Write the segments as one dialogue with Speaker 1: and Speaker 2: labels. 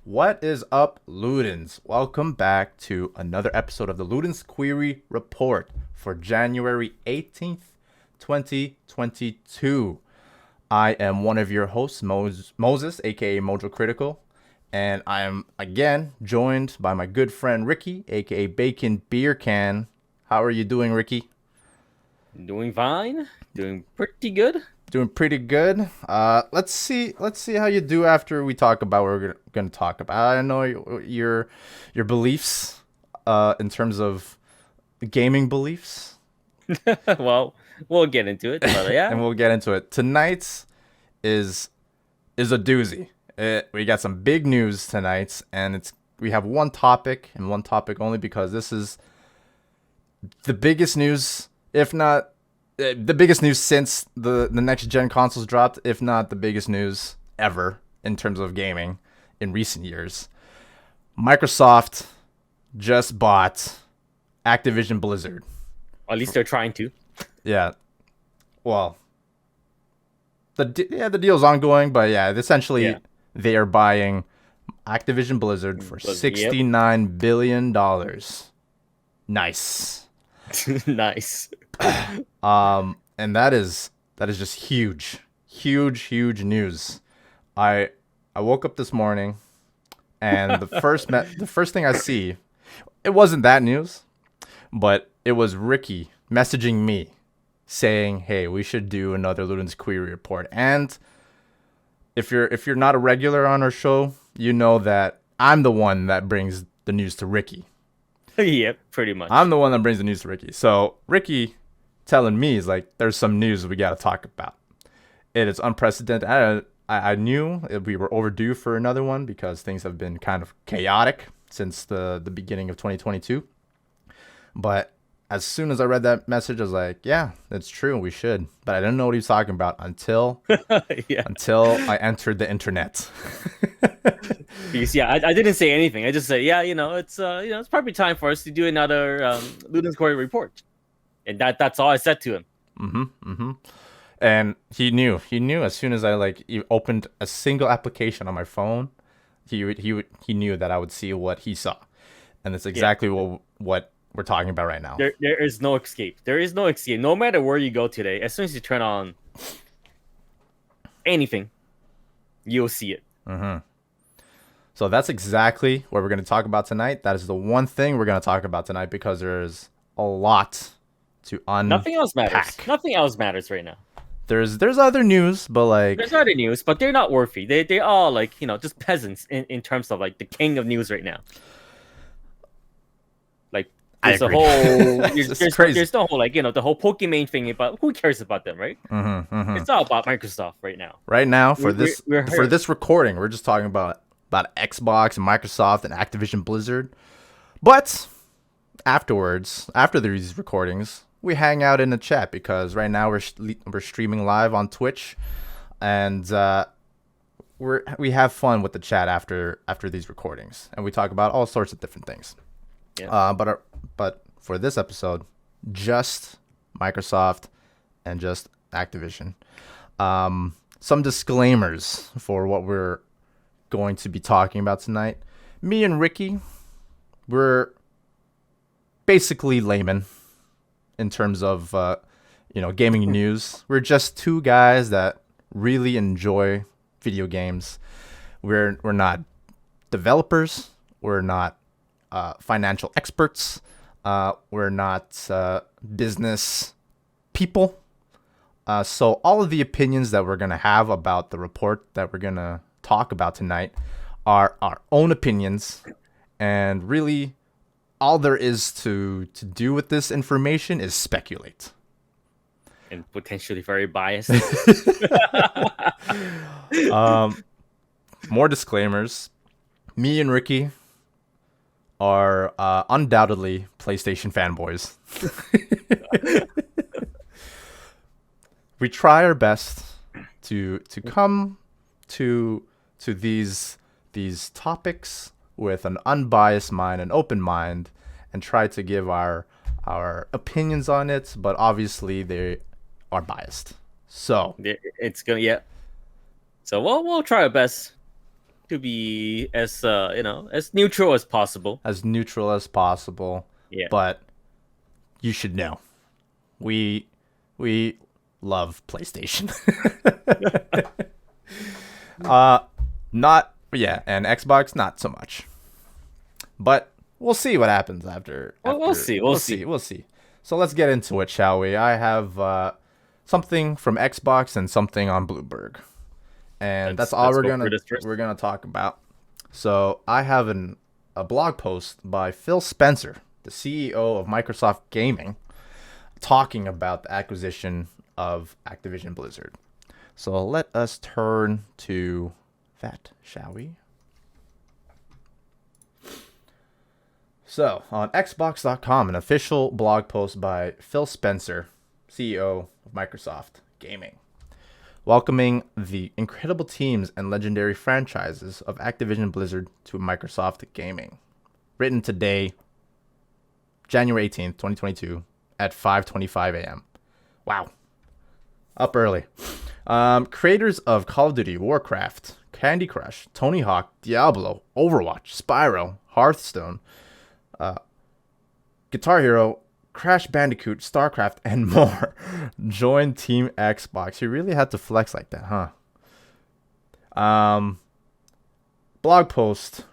Speaker 1: What is up, Ludens? Welcome back to another episode of the Ludens Query Report for January 18th, 2022. I am one of your hosts, Moses, aka MojoCritical, and I am again joined by my good friend Ricky, aka BaconBeercan. How are you doing, Ricky?
Speaker 2: Doing fine. Doing pretty good.
Speaker 1: Doing pretty good. Let's see how you do after we talk about what we're gonna talk about. I know your beliefs, in terms of gaming beliefs,
Speaker 2: Well, we'll get into it, but
Speaker 1: and
Speaker 2: yeah.
Speaker 1: we'll get into it. Tonight's is is a doozy. We got some big news tonight, and we have one topic and one topic only because this is the biggest news, if not the biggest news since the next gen consoles dropped, if not the biggest news ever in terms of gaming in recent years. Microsoft just bought Activision Blizzard.
Speaker 2: At least they're trying to.
Speaker 1: Yeah, well, the deal's ongoing, but yeah, essentially
Speaker 2: Yeah.
Speaker 1: they are buying Activision Blizzard for
Speaker 2: Yep.
Speaker 1: $69 billion. Nice.
Speaker 2: Nice.
Speaker 1: And that is just huge news. I woke up this morning, and the first thing I see, it wasn't that news, but it was Ricky messaging me saying, "Hey, we should do another Ludens query report." And if you're not a regular on our show, you know that I'm the one that brings the news to Ricky.
Speaker 2: Yep, pretty
Speaker 1: I'm
Speaker 2: much.
Speaker 1: the one that brings the news to Ricky. So Ricky telling me is like, "There's some news we got to talk about." It is unprecedented. I knew we were overdue for another one because things have been kind of chaotic since the beginning of 2022. But as soon as I read that message, I was like, "Yeah, that's true. We should." But I didn't know what he was talking about
Speaker 2: Yeah.
Speaker 1: until I entered the internet.
Speaker 2: Because I didn't say anything. I just said, yeah, it's probably time for us to do another Ludens Quarry report. And that's all I said to him.
Speaker 1: And he knew as soon as I opened a single application on my phone, he knew that I would see what he saw, and that's
Speaker 2: Yeah.
Speaker 1: exactly what we're talking about right now.
Speaker 2: There is no escape. There is no escape. No matter where you go today, as soon as you turn on anything, you'll see it.
Speaker 1: So that's exactly what we're going to talk about tonight. That is the one thing we're going to talk about tonight because there's a lot to
Speaker 2: Nothing else matters.
Speaker 1: unpack.
Speaker 2: Nothing else matters right now.
Speaker 1: There's other news, but
Speaker 2: There's other news, but they're not worthy. They all like just peasants in terms of like the king of news right now. Like
Speaker 1: I
Speaker 2: there's a
Speaker 1: agree.
Speaker 2: whole
Speaker 1: It's crazy.
Speaker 2: there's the whole the whole Pokemon thing, but who cares about them, right? It's all about Microsoft right now.
Speaker 1: Right now,
Speaker 2: We,
Speaker 1: for
Speaker 2: we,
Speaker 1: this
Speaker 2: we're
Speaker 1: for
Speaker 2: here.
Speaker 1: this recording, we're just talking about Xbox and Microsoft and Activision Blizzard. But afterwards, after these recordings, we hang out in the chat because right now we're streaming live on Twitch, and we have fun with the chat after these recordings, and we talk about all sorts of different things.
Speaker 2: Yeah.
Speaker 1: But for this episode, just Microsoft and just Activision. Some disclaimers for what we're going to be talking about tonight. Me and Ricky, we're basically laymen in terms of gaming news. We're just two guys that really enjoy video games. We're not developers. We're not financial experts. We're not business people. So all of the opinions that we're gonna have about the report that we're gonna talk about tonight are our own opinions, and really all there is to do with this information is speculate.
Speaker 2: And potentially very biased.
Speaker 1: More disclaimers. Me and Ricky are undoubtedly PlayStation fanboys. We try our best to come to these topics with an unbiased mind, an open mind, and try to give our opinions on it, but obviously they are biased. So
Speaker 2: It's gonna So we'll try our best to be as as neutral as possible.
Speaker 1: As neutral as possible.
Speaker 2: Yeah.
Speaker 1: But you should know, we love PlayStation. Not and Xbox not so much. But we'll see what happens after.
Speaker 2: We'll see.
Speaker 1: We'll see. So let's get into it, shall we? I have something from Xbox and something on Bloomberg, and that's all we're gonna talk about. So I have a blog post by Phil Spencer, the CEO of Microsoft Gaming, talking about the acquisition of Activision Blizzard. So let us turn to that, shall we? So, on Xbox.com, an official blog post by Phil Spencer, CEO of Microsoft Gaming, welcoming the incredible teams and legendary franchises of Activision Blizzard to Microsoft Gaming. Written today, January 18th, 2022, at 5:25 a.m. Wow. Up early. Creators of Call of Duty, Warcraft, Candy Crush, Tony Hawk, Diablo, Overwatch, Spyro, Hearthstone, Guitar Hero, Crash Bandicoot, StarCraft, and more join Team Xbox. You really had to flex like that, huh? Blog post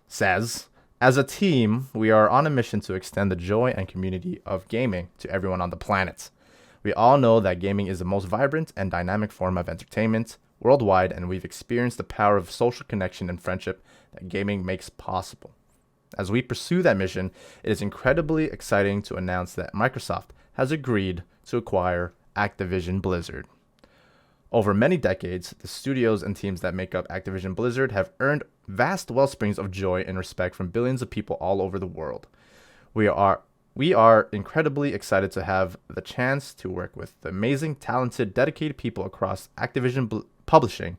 Speaker 1: says, as a team, we are on a mission to extend the joy and community of gaming to everyone on the planet. We all know that gaming is the most vibrant and dynamic form of entertainment worldwide, and we've experienced the power of social connection and friendship that gaming makes possible. As we pursue that mission, it is incredibly exciting to announce that Microsoft has agreed to acquire Activision Blizzard. Over many decades, the studios and teams that make up Activision Blizzard have earned vast wellsprings of joy and respect from billions of people all over the world. We are incredibly excited to have the chance to work with the amazing, talented, dedicated people across Activision Publishing,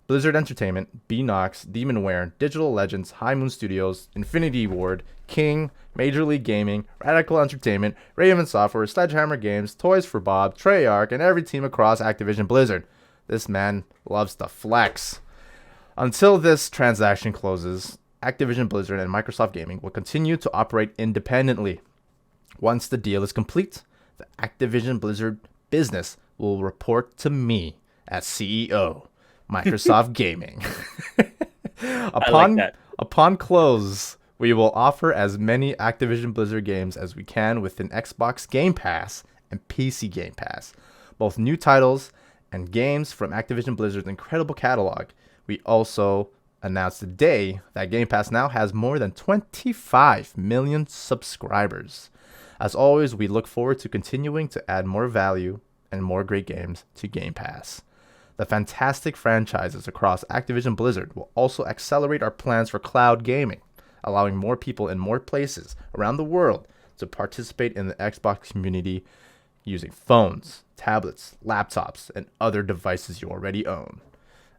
Speaker 1: Blizzard Entertainment, Beenox, Demonware, Digital Legends, High Moon Studios, Infinity Ward, King, Major League Gaming, Radical Entertainment, Raven Software, Sledgehammer Games, Toys for Bob, Treyarch, and every team across Activision Blizzard. This man loves to flex. Until this transaction closes, Activision Blizzard and Microsoft Gaming will continue to operate independently. Once the deal is complete, the Activision Blizzard business will report to me as CEO. Microsoft Gaming. Upon close, we will offer as many Activision Blizzard games as we can within Xbox Game Pass and PC Game Pass, both new titles and games from Activision Blizzard's incredible catalog. We also announced today that Game Pass now has more than 25 million subscribers. As always, we look forward to continuing to add more value and more great games to Game Pass. The fantastic franchises across Activision Blizzard will also accelerate our plans for cloud gaming, allowing more people in more places around the world to participate in the Xbox community using phones, tablets, laptops, and other devices you already own.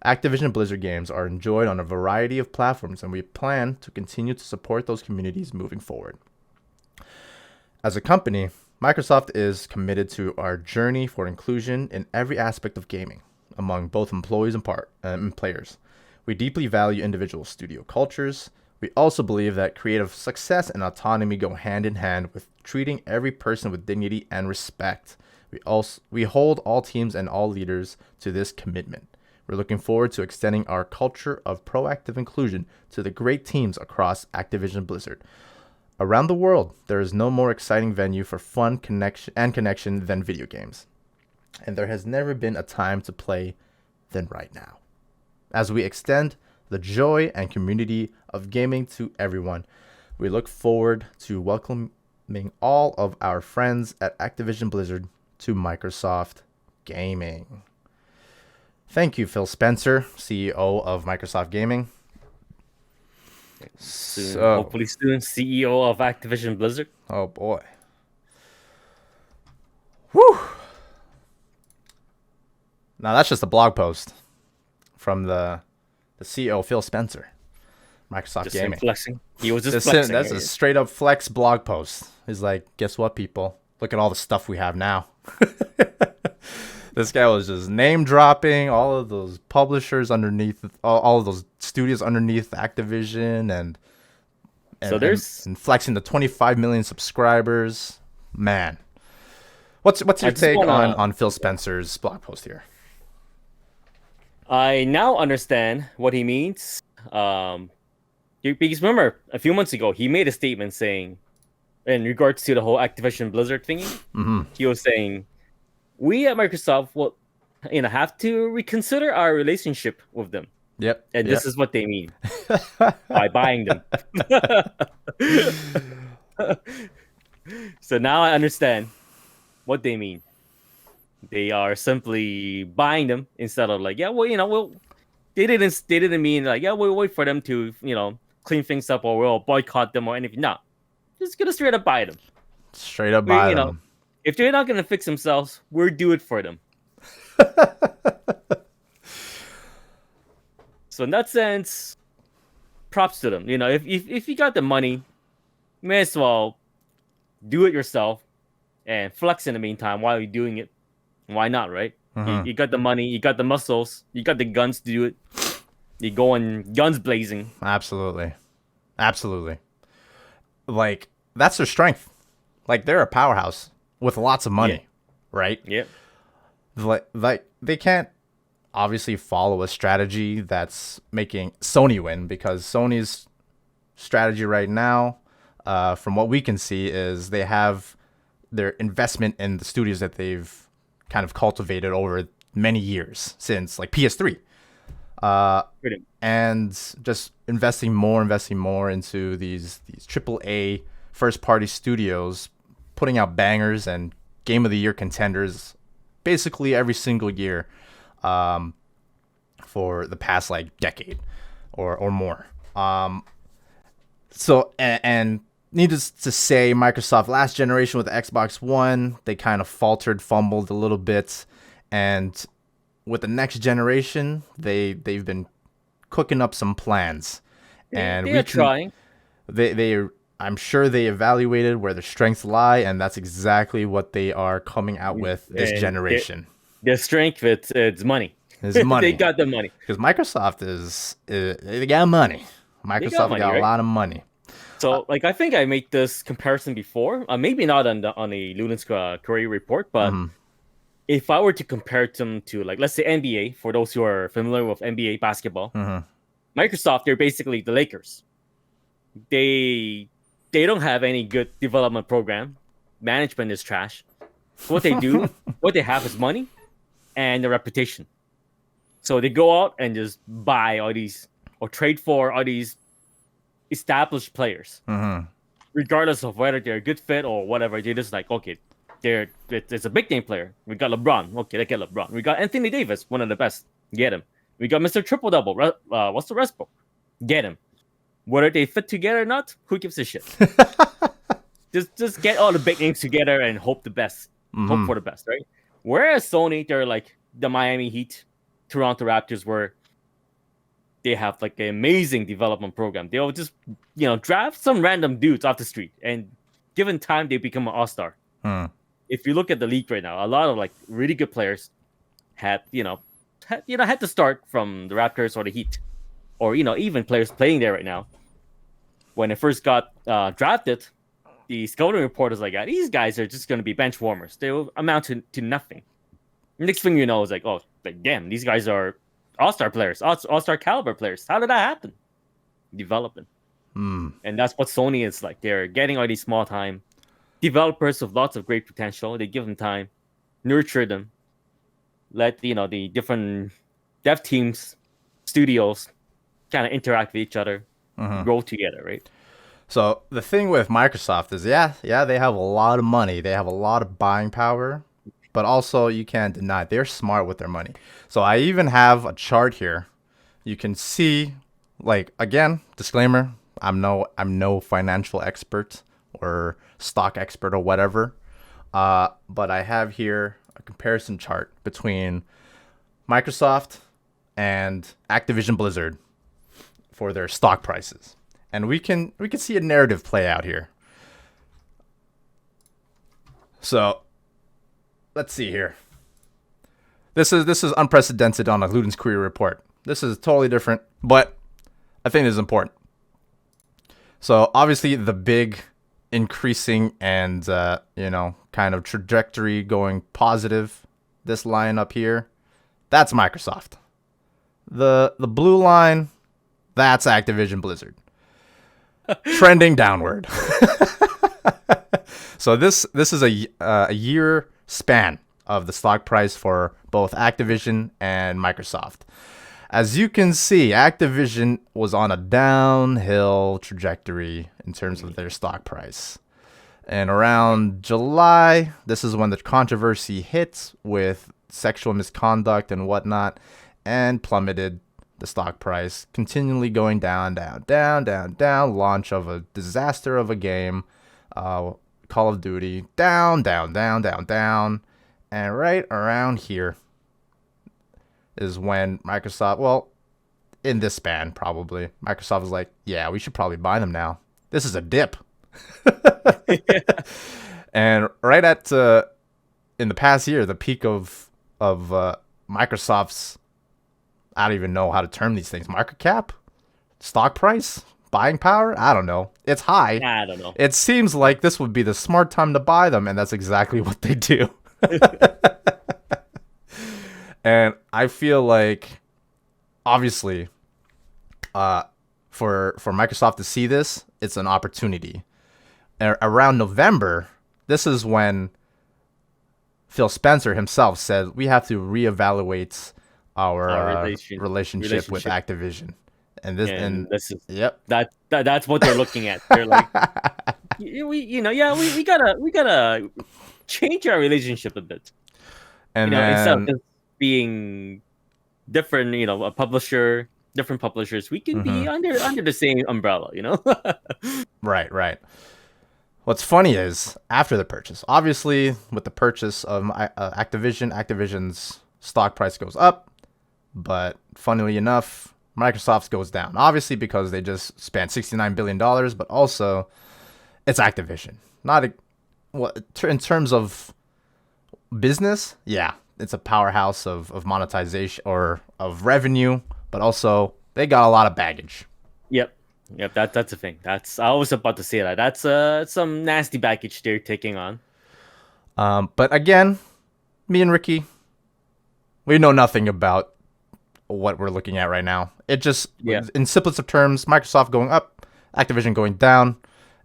Speaker 1: Activision Blizzard games are enjoyed on a variety of platforms, and we plan to continue to support those communities moving forward. As a company, Microsoft is committed to our journey for inclusion in every aspect of gaming, among both employees and players. We deeply value individual studio cultures. We also believe that creative success and autonomy go hand in hand with treating every person with dignity and respect. We hold all teams and all leaders to this commitment. We're looking forward to extending our culture of proactive inclusion to the great teams across Activision Blizzard. Around the world, there is no more exciting venue for fun, connection than video games. And there has never been a time to play than right now. As we extend the joy and community of gaming to everyone, we look forward to welcoming all of our friends at Activision Blizzard to Microsoft Gaming. Thank you, Phil Spencer, CEO of Microsoft Gaming.
Speaker 2: Hopefully soon, CEO of Activision Blizzard.
Speaker 1: Oh boy. Whew. Now that's just a blog post from the CEO Phil Spencer, Microsoft
Speaker 2: Just
Speaker 1: Gaming.
Speaker 2: Flexing. He was just flexing.
Speaker 1: That's a straight up flex blog post. He's like, guess what, people? Look at all the stuff we have now. This guy was just name dropping all of those publishers underneath, all of those studios underneath Activision, and
Speaker 2: So
Speaker 1: and, and,
Speaker 2: there's.
Speaker 1: and flexing the 25 million subscribers. Man, what's
Speaker 2: I
Speaker 1: your
Speaker 2: just
Speaker 1: take
Speaker 2: wanna.
Speaker 1: on Phil Spencer's blog post here?
Speaker 2: I now understand what he means. Because remember, a few months ago, he made a statement saying, in regards to the whole Activision Blizzard thingy, he was saying, we at Microsoft will, have to reconsider our relationship with them.
Speaker 1: Yep.
Speaker 2: And this is what they mean by buying them. So now I understand what they mean. They are simply buying them instead of like, yeah, well, they didn't mean like, yeah, we'll wait for them to, clean things up or we'll boycott them or anything. No, just gonna straight up buy them.
Speaker 1: Straight up buy
Speaker 2: You know,
Speaker 1: them.
Speaker 2: if they're not gonna fix themselves, we'll do it for them. So in that sense, props to them. If you got the money, you may as well do it yourself and flex in the meantime while you're doing it. Why not, right? You got the money, you got the muscles, you got the guns to do it. You going guns blazing.
Speaker 1: Absolutely. Like, that's their strength. Like, they're a powerhouse with lots of money, right?
Speaker 2: Yep.
Speaker 1: Like they can't obviously follow a strategy that's making Sony win, because Sony's strategy right now, from what we can see, is they have their investment in the studios that they've kind of cultivated over many years since like PS3. And just investing more into these AAA first party studios, putting out bangers and game of the year contenders basically every single year, for the past like decade or more. So and needless to say, Microsoft last generation with the Xbox One, they kind of fumbled a little bit, and with the next generation, they've been cooking up some plans, and
Speaker 2: They're trying.
Speaker 1: I'm sure they evaluated where their strengths lie, and that's exactly what they are coming out with this
Speaker 2: And
Speaker 1: generation.
Speaker 2: Their strength, it's money.
Speaker 1: Is money.
Speaker 2: They got the money.
Speaker 1: Because Microsoft they got money. Microsoft
Speaker 2: money,
Speaker 1: got a
Speaker 2: right?
Speaker 1: lot of money.
Speaker 2: So, like, I think I made this comparison before. Maybe not on the Ludens career report, but if I were to compare them to, like, let's say NBA, for those who are familiar with NBA basketball, Microsoft, they're basically the Lakers. They don't have any good development program. Management is trash. What they do, what they have is money and a reputation. So they go out and just buy all these or trade for all these established players, regardless of whether they're a good fit or whatever. They're just like, okay, it's a big name player. We got LeBron. Okay, let's get LeBron. We got Anthony Davis, one of the best. Get him. We got Mr. Triple Double. What's the Westbrook? Get him. Whether they fit together or not, who gives a shit? just get all the big names together and hope the best. Hope for the best, right? Whereas Sony, they're like the Miami Heat, Toronto Raptors, where they have like an amazing development program. They'll just, draft some random dudes off the street, and given time, they become an all-star. If you look at the league right now, a lot of like really good players had to start from the Raptors or the Heat, or even players playing there right now. When it first got drafted, the scouting report is like, these guys are just going to be bench warmers. They will amount to nothing. Next thing you know is like, oh, like, damn, these guys are all-star players, all-star caliber players. How did that happen? Development. And that's what Sony is like. They're getting all these small-time developers with lots of great potential. They give them time, nurture them, let the different dev teams, studios kind of interact with each other, grow together, right?
Speaker 1: So the thing with Microsoft is, yeah, they have a lot of money. They have a lot of buying power, but also you can't deny they're smart with their money. So I even have a chart here. You can see, like, again, disclaimer, I'm no financial expert or stock expert or whatever. But I have here a comparison chart between Microsoft and Activision Blizzard for their stock prices. And we can see a narrative play out here. So let's see here. This is unprecedented on a Ludens Query report. This is totally different, but I think it is important. So obviously the big increasing and kind of trajectory going positive, this line up here, that's Microsoft. The blue line, that's Activision Blizzard. Trending downward. So this is a year span of the stock price for both Activision and Microsoft. As you can see, Activision was on a downhill trajectory in terms of their stock price. And around July, this is when the controversy hit with sexual misconduct and whatnot, and plummeted the stock price, continually going down, down, down, down, down. Launch of a disaster of a game, Call of Duty, down, down, down, down, down. And right around here is when Microsoft, well, in this span probably, Microsoft was like, yeah, we should probably buy them now. This is a dip. And right at in the past year, the peak of Microsoft's, I don't even know how to term these things, market cap, stock price, buying power, I don't know. It's high.
Speaker 2: I don't know.
Speaker 1: It seems like this would be the smart time to buy them, and that's exactly what they do. And I feel like, obviously, for Microsoft to see this, it's an opportunity. Around November, this is when Phil Spencer himself said we have to reevaluate our relationship with Activision. And this is yep.
Speaker 2: That's what they're looking at. They're like, we gotta change our relationship a bit.
Speaker 1: And then,
Speaker 2: instead of just being different, a publisher, different publishers, we can be under the same umbrella,
Speaker 1: Right. What's funny is, after the purchase, obviously with the purchase of Activision's stock price goes up, but funnily enough, Microsoft's goes down. Obviously because they just spent $69 billion, but also it's Activision. In terms of business, yeah, it's a powerhouse of monetization or of revenue, but also they got a lot of baggage.
Speaker 2: Yep, that's a thing. I was about to say that. That's some nasty baggage they're taking on.
Speaker 1: But again, me and Ricky, we know nothing about what we're looking at right now. It just, in simplest of terms, Microsoft going up, Activision going down,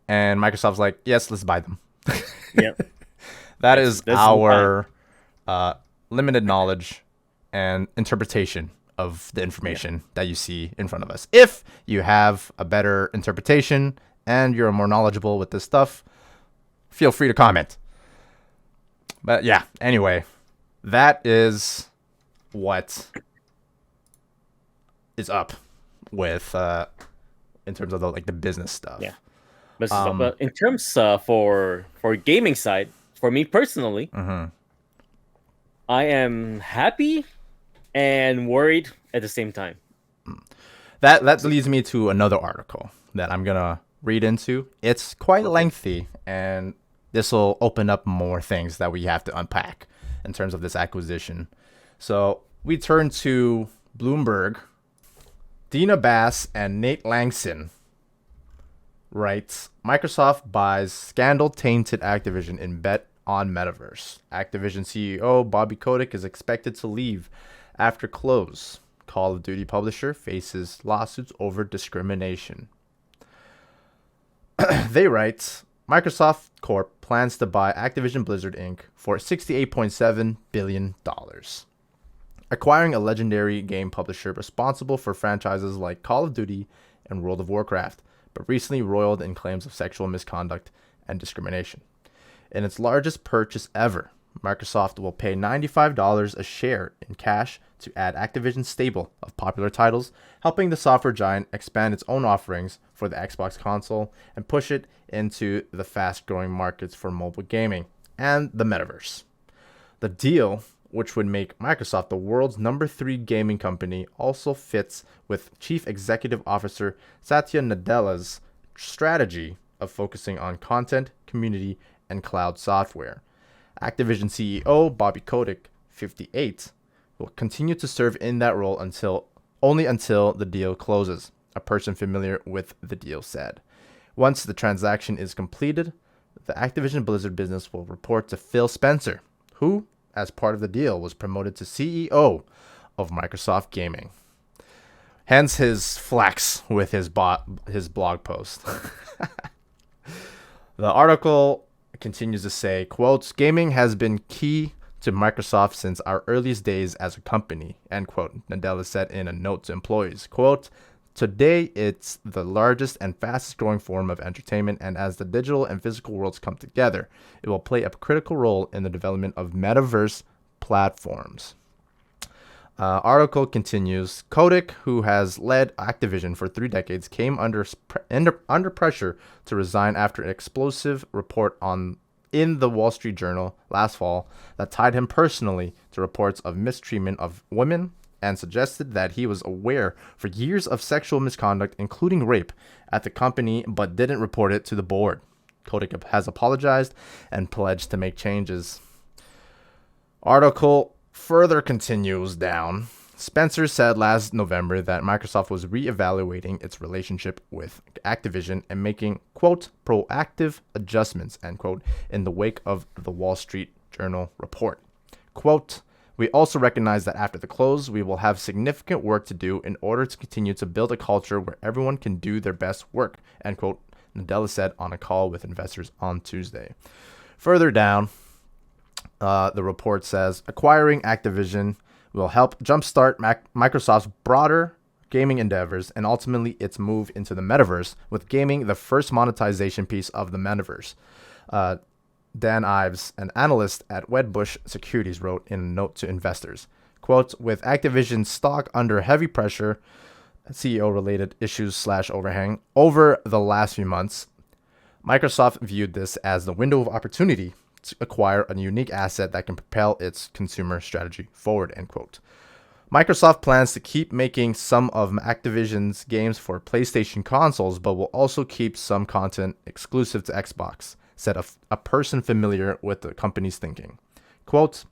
Speaker 1: and Microsoft's like, yes, let's buy them.
Speaker 2: Yep.
Speaker 1: That is our limited knowledge and interpretation of the information that you see in front of us. If you have a better interpretation and you're more knowledgeable with this stuff, feel free to comment. But yeah, anyway, that is what is up with in terms of the business stuff.
Speaker 2: Yeah. But in terms for gaming side, for me personally, I am happy and worried at the same time.
Speaker 1: That leads me to another article that I'm gonna read into. It's quite lengthy, and this will open up more things that we have to unpack in terms of this acquisition. So we turn to Bloomberg. Dina Bass and Nate Langson writes, Microsoft buys scandal-tainted Activision in bet on Metaverse. Activision CEO Bobby Kotick is expected to leave after close. Call of Duty publisher faces lawsuits over discrimination. They write, Microsoft Corp plans to buy Activision Blizzard Inc. for $68.7 billion. Acquiring a legendary game publisher responsible for franchises like Call of Duty and World of Warcraft, but recently roiled in claims of sexual misconduct and discrimination. In its largest purchase ever, Microsoft will pay $95 a share in cash to add Activision's stable of popular titles, helping the software giant expand its own offerings for the Xbox console and push it into the fast-growing markets for mobile gaming and the metaverse. The deal, which would make Microsoft the world's number 3 gaming company, also fits with Chief Executive Officer Satya Nadella's strategy of focusing on content, community, and cloud software. Activision CEO Bobby Kotick, 58, will continue to serve in that role until the deal closes, a person familiar with the deal said. Once the transaction is completed, the Activision Blizzard business will report to Phil Spencer, who, as part of the deal, was promoted to CEO of Microsoft Gaming. Hence his flex with his blog post. The article continues to say, quote, gaming has been key to Microsoft since our earliest days as a company, end quote. Nadella said in a note to employees, quote, today it's the largest and fastest growing form of entertainment, and as the digital and physical worlds come together, it will play a critical role in the development of metaverse platforms. Article continues, Kotick, who has led Activision for 3 decades, came under pressure to resign after an explosive report in the Wall Street Journal last fall that tied him personally to reports of mistreatment of women and suggested that he was aware for years of sexual misconduct, including rape, at the company but didn't report it to the board. Kotick has apologized and pledged to make changes. Article further continues down. Spencer said last November that Microsoft was reevaluating its relationship with Activision and making, quote, proactive adjustments, end quote, in the wake of the Wall Street Journal report. Quote, we also recognize that after the close, we will have significant work to do in order to continue to build a culture where everyone can do their best work, end quote, Nadella said on a call with investors on Tuesday. Further down, the report says, acquiring Activision will help jumpstart Microsoft's broader gaming endeavors and ultimately its move into the metaverse, with gaming the first monetization piece of the metaverse. Dan Ives, an analyst at Wedbush Securities, wrote in a note to investors, quote, with Activision stock under heavy pressure, CEO-related issues / overhang over the last few months, Microsoft viewed this as the window of opportunity to acquire a unique asset that can propel its consumer strategy forward, end quote. Microsoft plans to keep making some of Activision's games for PlayStation consoles, but will also keep some content exclusive to Xbox, said a person familiar with the company's thinking. Quote,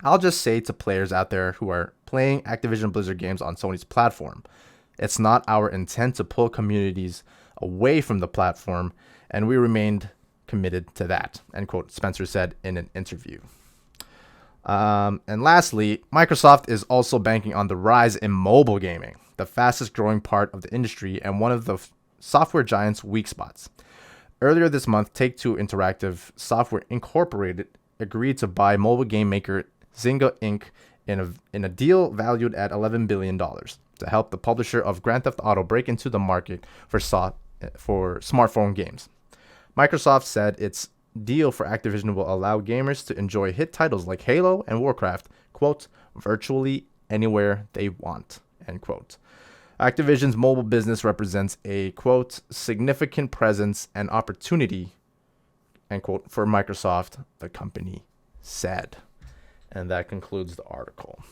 Speaker 1: I'll just say to players out there who are playing Activision Blizzard games on Sony's platform, it's not our intent to pull communities away from the platform, and we remained committed to that, end quote, Spencer said in an interview. And lastly, Microsoft is also banking on the rise in mobile gaming, the fastest growing part of the industry and one of the software giants' weak spots. Earlier this month, Take-Two Interactive Software Incorporated agreed to buy mobile game maker Zynga Inc. in a deal valued at $11 billion to help the publisher of Grand Theft Auto break into the market for smartphone games. Microsoft said its deal for Activision will allow gamers to enjoy hit titles like Halo and Warcraft, quote, virtually anywhere they want, end quote. Activision's mobile business represents a, quote, significant presence and opportunity, end quote, for Microsoft, the company said. And that concludes the article.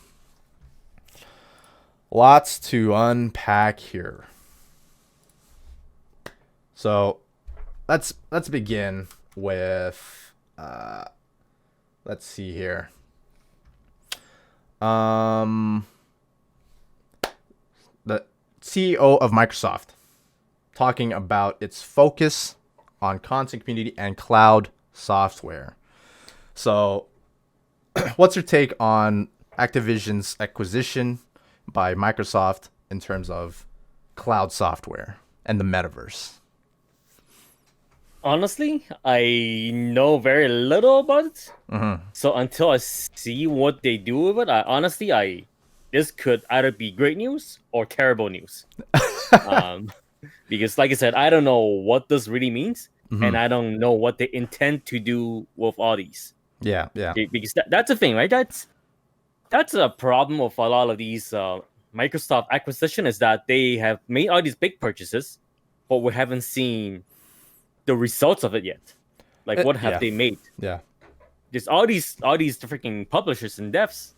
Speaker 1: Lots to unpack here. So let's begin with let's see here. The CEO of Microsoft talking about its focus on content community and cloud software. So what's your take on Activision's acquisition by Microsoft in terms of cloud software and the metaverse?
Speaker 2: Honestly, I know very little about it.
Speaker 1: Mm-hmm.
Speaker 2: So until I see what they do with it, this could either be great news or terrible news. Because, like I said, I don't know what this really means, and I don't know what they intend to do with all these.
Speaker 1: Yeah.
Speaker 2: Because that's the thing, right? That's a problem with a lot of these Microsoft acquisition is that they have made all these big purchases, but we haven't seen the results of it yet. Like, what have they made?
Speaker 1: Yeah.
Speaker 2: There's all these freaking publishers and devs.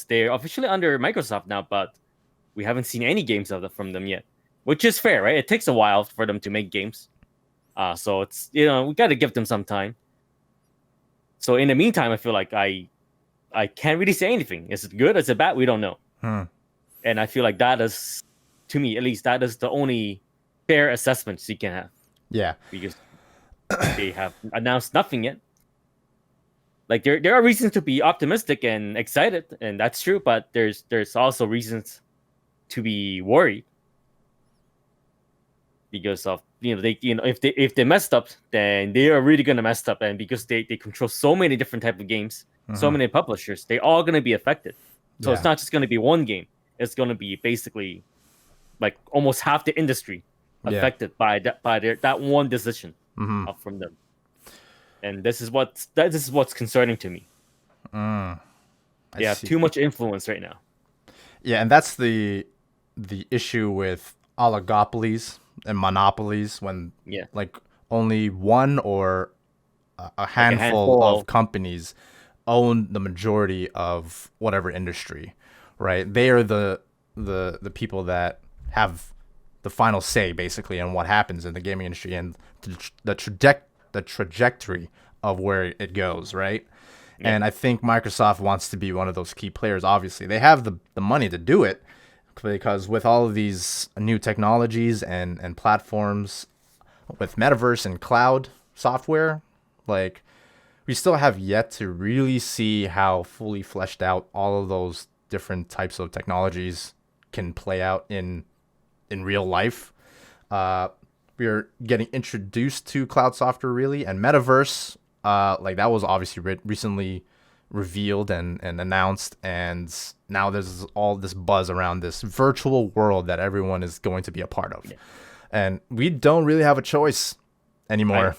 Speaker 2: They're officially under Microsoft now, but we haven't seen any games from them yet, which is fair, right? It takes a while for them to make games, so it's we got to give them some time. So in the meantime, I feel like I I can't really say anything. Is it good? Is it bad? We don't know. And I feel like that is, to me at least, that is the only fair assessments you can have.
Speaker 1: Yeah.
Speaker 2: Because they have announced nothing yet. Like there are reasons to be optimistic and excited, and that's true. But there's also reasons to be worried because of if they messed up, then they are really gonna mess up, and because they control so many different type of games, so many publishers, they're all gonna be affected. So it's not just gonna be one game; it's gonna be basically like almost half the industry affected by that one decision from them. And this is what's concerning to me. They have too much influence right now.
Speaker 1: Yeah, and that's the issue with oligopolies and monopolies when like only one or a handful of companies own the majority of whatever industry, right? They are the people that have the final say basically on what happens in the gaming industry and the trajectory of where it goes, right? Yeah. And I think Microsoft wants to be one of those key players. Obviously, they have the money to do it because with all of these new technologies and platforms, with metaverse and cloud software, like we still have yet to really see how fully fleshed out all of those different types of technologies can play out in real life. We're getting introduced to cloud software really, and metaverse, like that was obviously recently revealed and announced, and now there's all this buzz around this virtual world that everyone is going to be a part of. And we don't really have a choice anymore.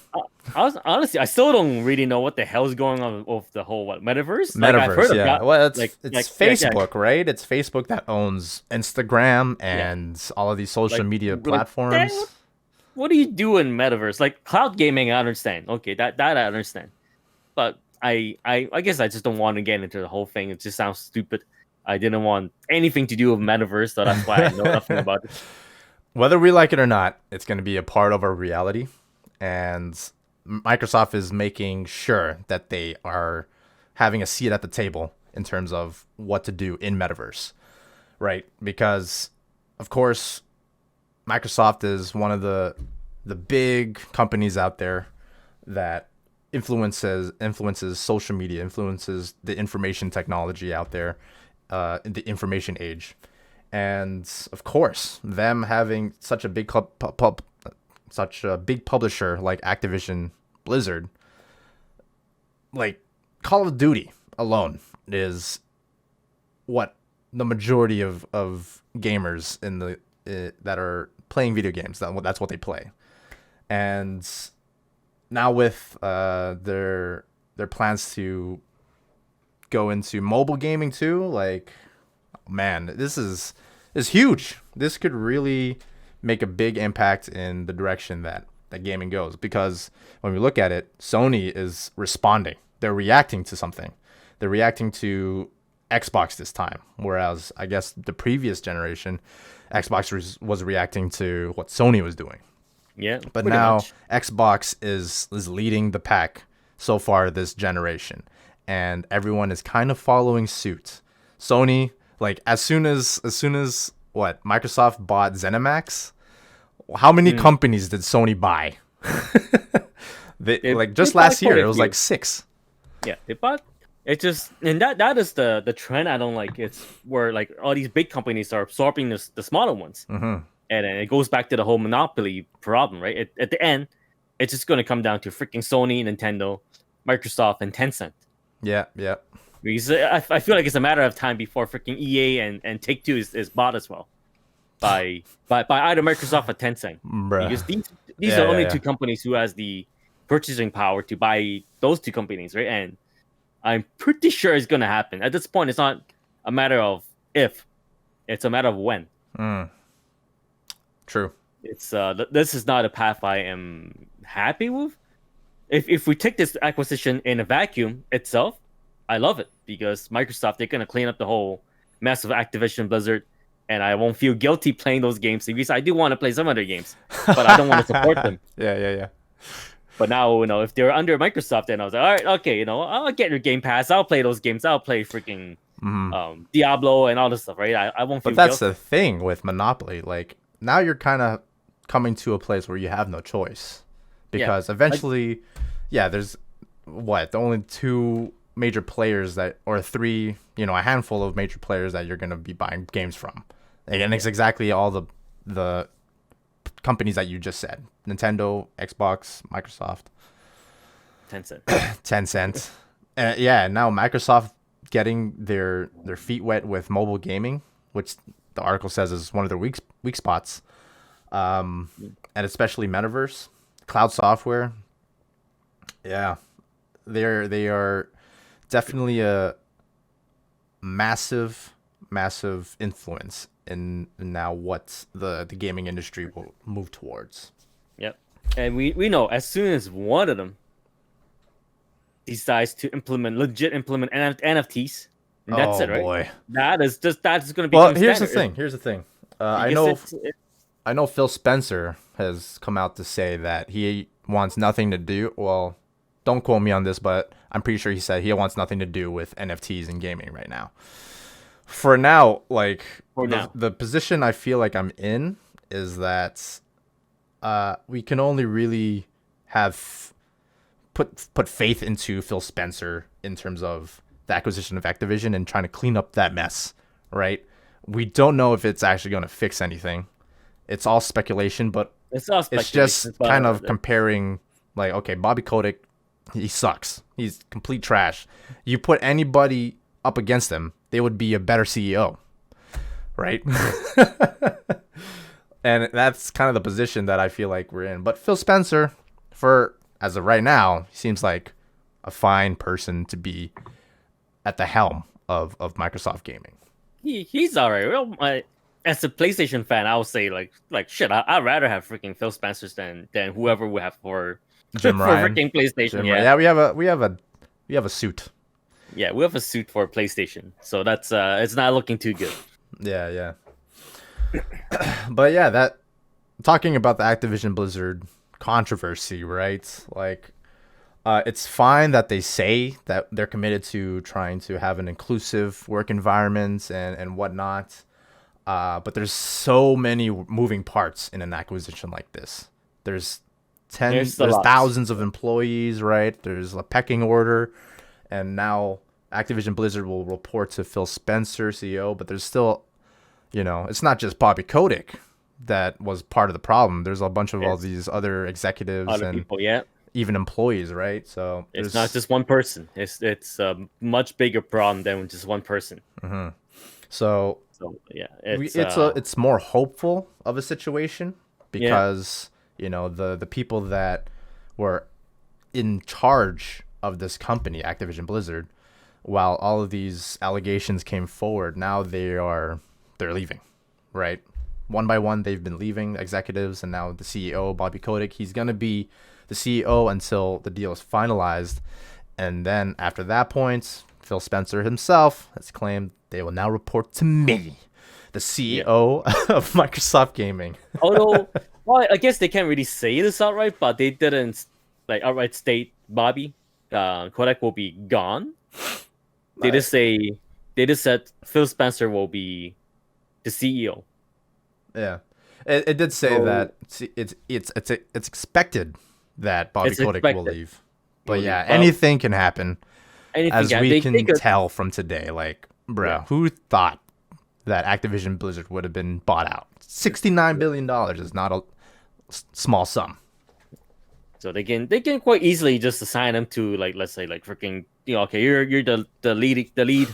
Speaker 2: Honestly, I still don't really know what the hell is going on with the whole metaverse.
Speaker 1: Like, I've heard of that. Well, it's Facebook, right? It's Facebook that owns Instagram and all of these social media platforms.
Speaker 2: What do you do in metaverse? Like cloud gaming, I understand. Okay, that I understand. But I guess I just don't want to get into the whole thing. It just sounds stupid. I didn't want anything to do with metaverse, so that's why I know nothing about it.
Speaker 1: Whether we like it or not, it's going to be a part of our reality. And Microsoft is making sure that they are having a seat at the table in terms of what to do in metaverse, right? Because, of course, Microsoft is one of the big companies out there that influences social media, influences the information technology out there, in the information age. And of course, them having such a big such a big publisher like Activision Blizzard, like Call of Duty alone is what the majority of gamers in the that are playing video games, that's what they play. And now with their plans to go into mobile gaming too, like, man, this is huge. This could really make a big impact in the direction that gaming goes, because when we look at it, Sony is responding. They're reacting to something. They're reacting to Xbox this time, whereas I guess the previous generation, Xbox was reacting to what Sony was doing.
Speaker 2: Yeah,
Speaker 1: but now Xbox is leading the pack so far this generation, and everyone is kind of following suit. Sony, like as soon as what Microsoft bought ZeniMax, how many companies did Sony buy? Just last year it was like 6.
Speaker 2: Yeah, they bought. It's just, and that is the trend I don't like. It's where like all these big companies are absorbing the smaller ones, and then it goes back to the whole monopoly problem, right? At the end, it's just going to come down to freaking Sony, Nintendo, Microsoft, and Tencent.
Speaker 1: Yeah.
Speaker 2: Because I feel like it's a matter of time before freaking EA and Take-Two is bought as well by either Microsoft or Tencent.
Speaker 1: Bruh.
Speaker 2: Because these are only two companies who has the purchasing power to buy those two companies, right? And I'm pretty sure it's going to happen. At this point, it's not a matter of if, it's a matter of when.
Speaker 1: True.
Speaker 2: It's this is not a path I am happy with. If we take this acquisition in a vacuum itself, I love it, because Microsoft, they're going to clean up the whole mess of Activision Blizzard, and I won't feel guilty playing those games, because I do want to play some other games, but I don't want to support them.
Speaker 1: Yeah.
Speaker 2: But now, if they're under Microsoft, then I was like, all right, okay, I'll get your Game Pass. I'll play those games. I'll play freaking Diablo and all this stuff, right? I won't
Speaker 1: But
Speaker 2: feel
Speaker 1: that's
Speaker 2: guilty.
Speaker 1: the thing with Monopoly. Like now you're kind of coming to a place where you have no choice
Speaker 2: Yeah,
Speaker 1: because eventually, yeah, there's the only two major players that, or three, a handful of major players that you're gonna be buying games from, and it's exactly all the companies that you just said: Nintendo, Xbox, Microsoft,
Speaker 2: Tencent.
Speaker 1: Tencent. Yeah, now Microsoft getting their feet wet with mobile gaming, which the article says is one of their weak spots, and especially metaverse, cloud software. Yeah, they are definitely a massive influence in now what the gaming industry will move towards.
Speaker 2: Yep. And we know as soon as one of them decides to legit implement NFTs, and that's
Speaker 1: Oh
Speaker 2: it, right?
Speaker 1: boy.
Speaker 2: That's going to
Speaker 1: Well,
Speaker 2: become standard.
Speaker 1: Here's the thing. I
Speaker 2: Because
Speaker 1: know I know Phil Spencer has come out to say that he wants nothing to do. Well, don't quote me on this, but I'm pretty sure he said he wants nothing to do with NFTs and gaming right now. For now, like the position I feel like I'm in is that we can only really have put faith into Phil Spencer in terms of the acquisition of Activision and trying to clean up that mess, right? We don't know if it's actually going to fix anything. It's all speculation, but it's just kind of comparing, like, okay, Bobby Kotick, he sucks. He's complete trash. You put anybody up against him, they would be a better CEO, right? And that's kind of the position that I feel like we're in. But Phil Spencer, as of right now, seems like a fine person to be at the helm of Microsoft gaming.
Speaker 2: He's all right. Well, as a PlayStation fan, I would say like shit. I'd rather have freaking Phil Spencer's than whoever we have for
Speaker 1: Jim Ryan.
Speaker 2: freaking PlayStation.
Speaker 1: Jim Ryan. Yeah, we have a suit.
Speaker 2: Yeah, we have a suit for PlayStation, so that's it's not looking too good.
Speaker 1: Yeah. But yeah, that talking about the Activision Blizzard controversy, right? Like, it's fine that they say that they're committed to trying to have an inclusive work environment and whatnot. But there's so many moving parts in an acquisition like this. There's thousands of employees, right? There's a pecking order, and now Activision Blizzard will report to Phil Spencer, CEO. But there's still, it's not just Bobby Kotick that was part of the problem. There's a bunch of all these other executives and
Speaker 2: people, yeah,
Speaker 1: even employees, right? So
Speaker 2: it's not just one person. It's a much bigger problem than just one person.
Speaker 1: Mm-hmm. So
Speaker 2: yeah,
Speaker 1: it's more hopeful of a situation because the people that were in charge of this company, Activision Blizzard, while all of these allegations came forward, now they're leaving, right? One by one, they've been leaving, the executives, and now the CEO, Bobby Kotick, he's gonna be the CEO until the deal is finalized, and then after that point, Phil Spencer himself has claimed they will now report to me, the CEO of Microsoft Gaming.
Speaker 2: Although, well, I guess they can't really say this outright, but they didn't outright state Bobby Kotick will be gone. They just said Phil Spencer will be the CEO.
Speaker 1: Yeah, it did say that it's expected that Bobby Kotick will leave, but anything can happen. As we can tell from today, like, who thought that Activision Blizzard would have been bought out? $69 billion is not a small sum.
Speaker 2: So they can quite easily just assign them to, like, let's say, like, freaking, okay, you're the lead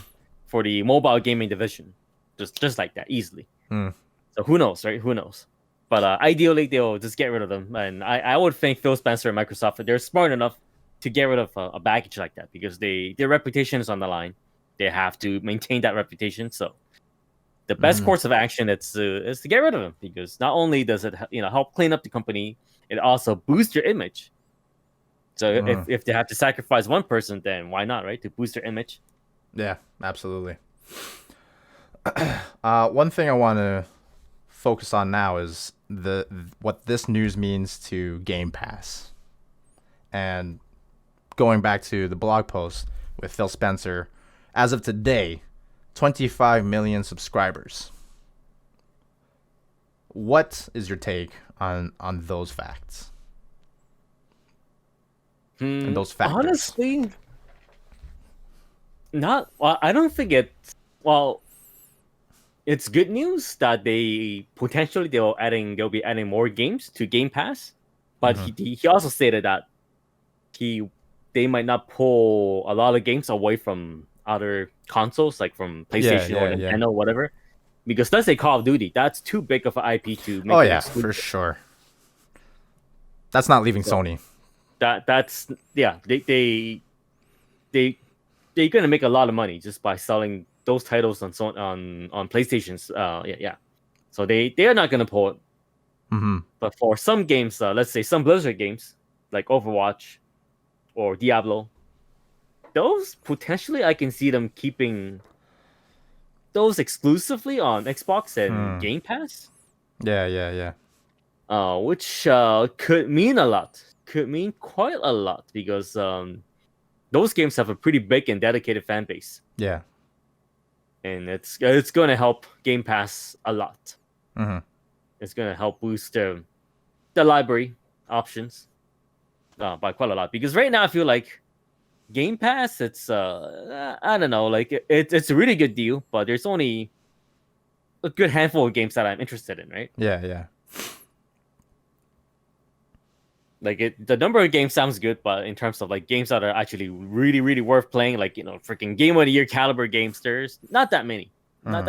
Speaker 2: for the mobile gaming division, just like that, easily. So who knows, right? Who knows? But ideally, they'll just get rid of them, and I would think Phil Spencer and Microsoft, they're smart enough to get rid of a baggage like that because their reputation is on the line. They have to maintain that reputation. So the best course of action is to get rid of them, because not only does it help clean up the company, it also boosts your image. So if they have to sacrifice one person, then why not, right? To boost their image.
Speaker 1: Yeah, absolutely. One thing I want to focus on now is what this news means to Game Pass. And going back to the blog post with Phil Spencer, as of today, 25 million subscribers. What is your take on those facts? And those factors?
Speaker 2: Honestly, not. Well, I don't think it's. Well, it's good news that they'll be adding more games to Game Pass, but he also stated that they might not pull a lot of games away from other consoles, like from PlayStation or Nintendo, whatever. Because let's say Call of Duty, that's too big of an IP to make.
Speaker 1: Oh yeah, for sure. That's not leaving Sony.
Speaker 2: That's they're gonna make a lot of money just by selling those titles on PlayStations. So they are not gonna pull it. But for some games, let's say some Blizzard games like Overwatch or Diablo, those potentially I can see them keeping those exclusively on Xbox and Game Pass.
Speaker 1: Yeah.
Speaker 2: Which could mean a lot. Could mean quite a lot because those games have a pretty big and dedicated fan base.
Speaker 1: Yeah.
Speaker 2: And it's going to help Game Pass a lot. It's going to help boost the library options by quite a lot. Because right now I feel like Game Pass, it's I don't know, like it's a really good deal, but there's only a good handful of games that I'm interested in, right?
Speaker 1: Yeah.
Speaker 2: Like the number of games sounds good, but in terms of like games that are actually really, really worth playing, like freaking Game of the Year caliber games, there's not that many, and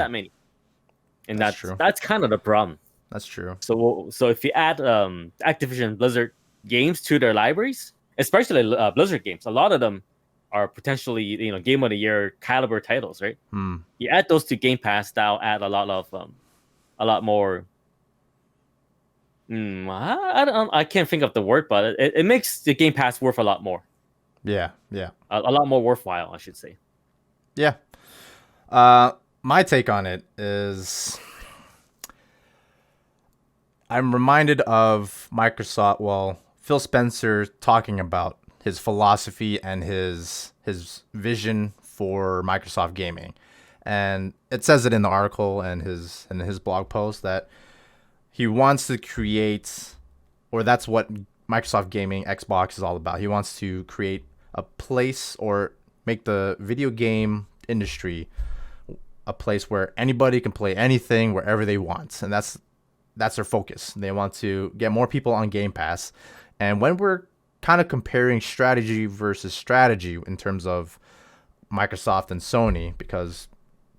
Speaker 2: that's true. That's kind of the problem.
Speaker 1: That's true.
Speaker 2: So if you add Activision Blizzard games to their libraries, especially Blizzard games, a lot of them are potentially Game of the Year caliber titles, right? You add those to Game Pass, that'll add a lot more. I can't think of the word, but it makes the Game Pass worth a lot more.
Speaker 1: Yeah.
Speaker 2: A lot more worthwhile, I should say.
Speaker 1: Yeah. My take on it is I'm reminded of Microsoft. Well, Phil Spencer talking about his philosophy and his vision for Microsoft gaming, and it says it in the article and his blog post that he wants to create, or that's what Microsoft Gaming Xbox is all about. He wants to create a place or make the video game industry a place where anybody can play anything wherever they want, and that's their focus. They want to get more people on Game Pass. And when we're kind of comparing strategy versus strategy in terms of Microsoft and Sony, because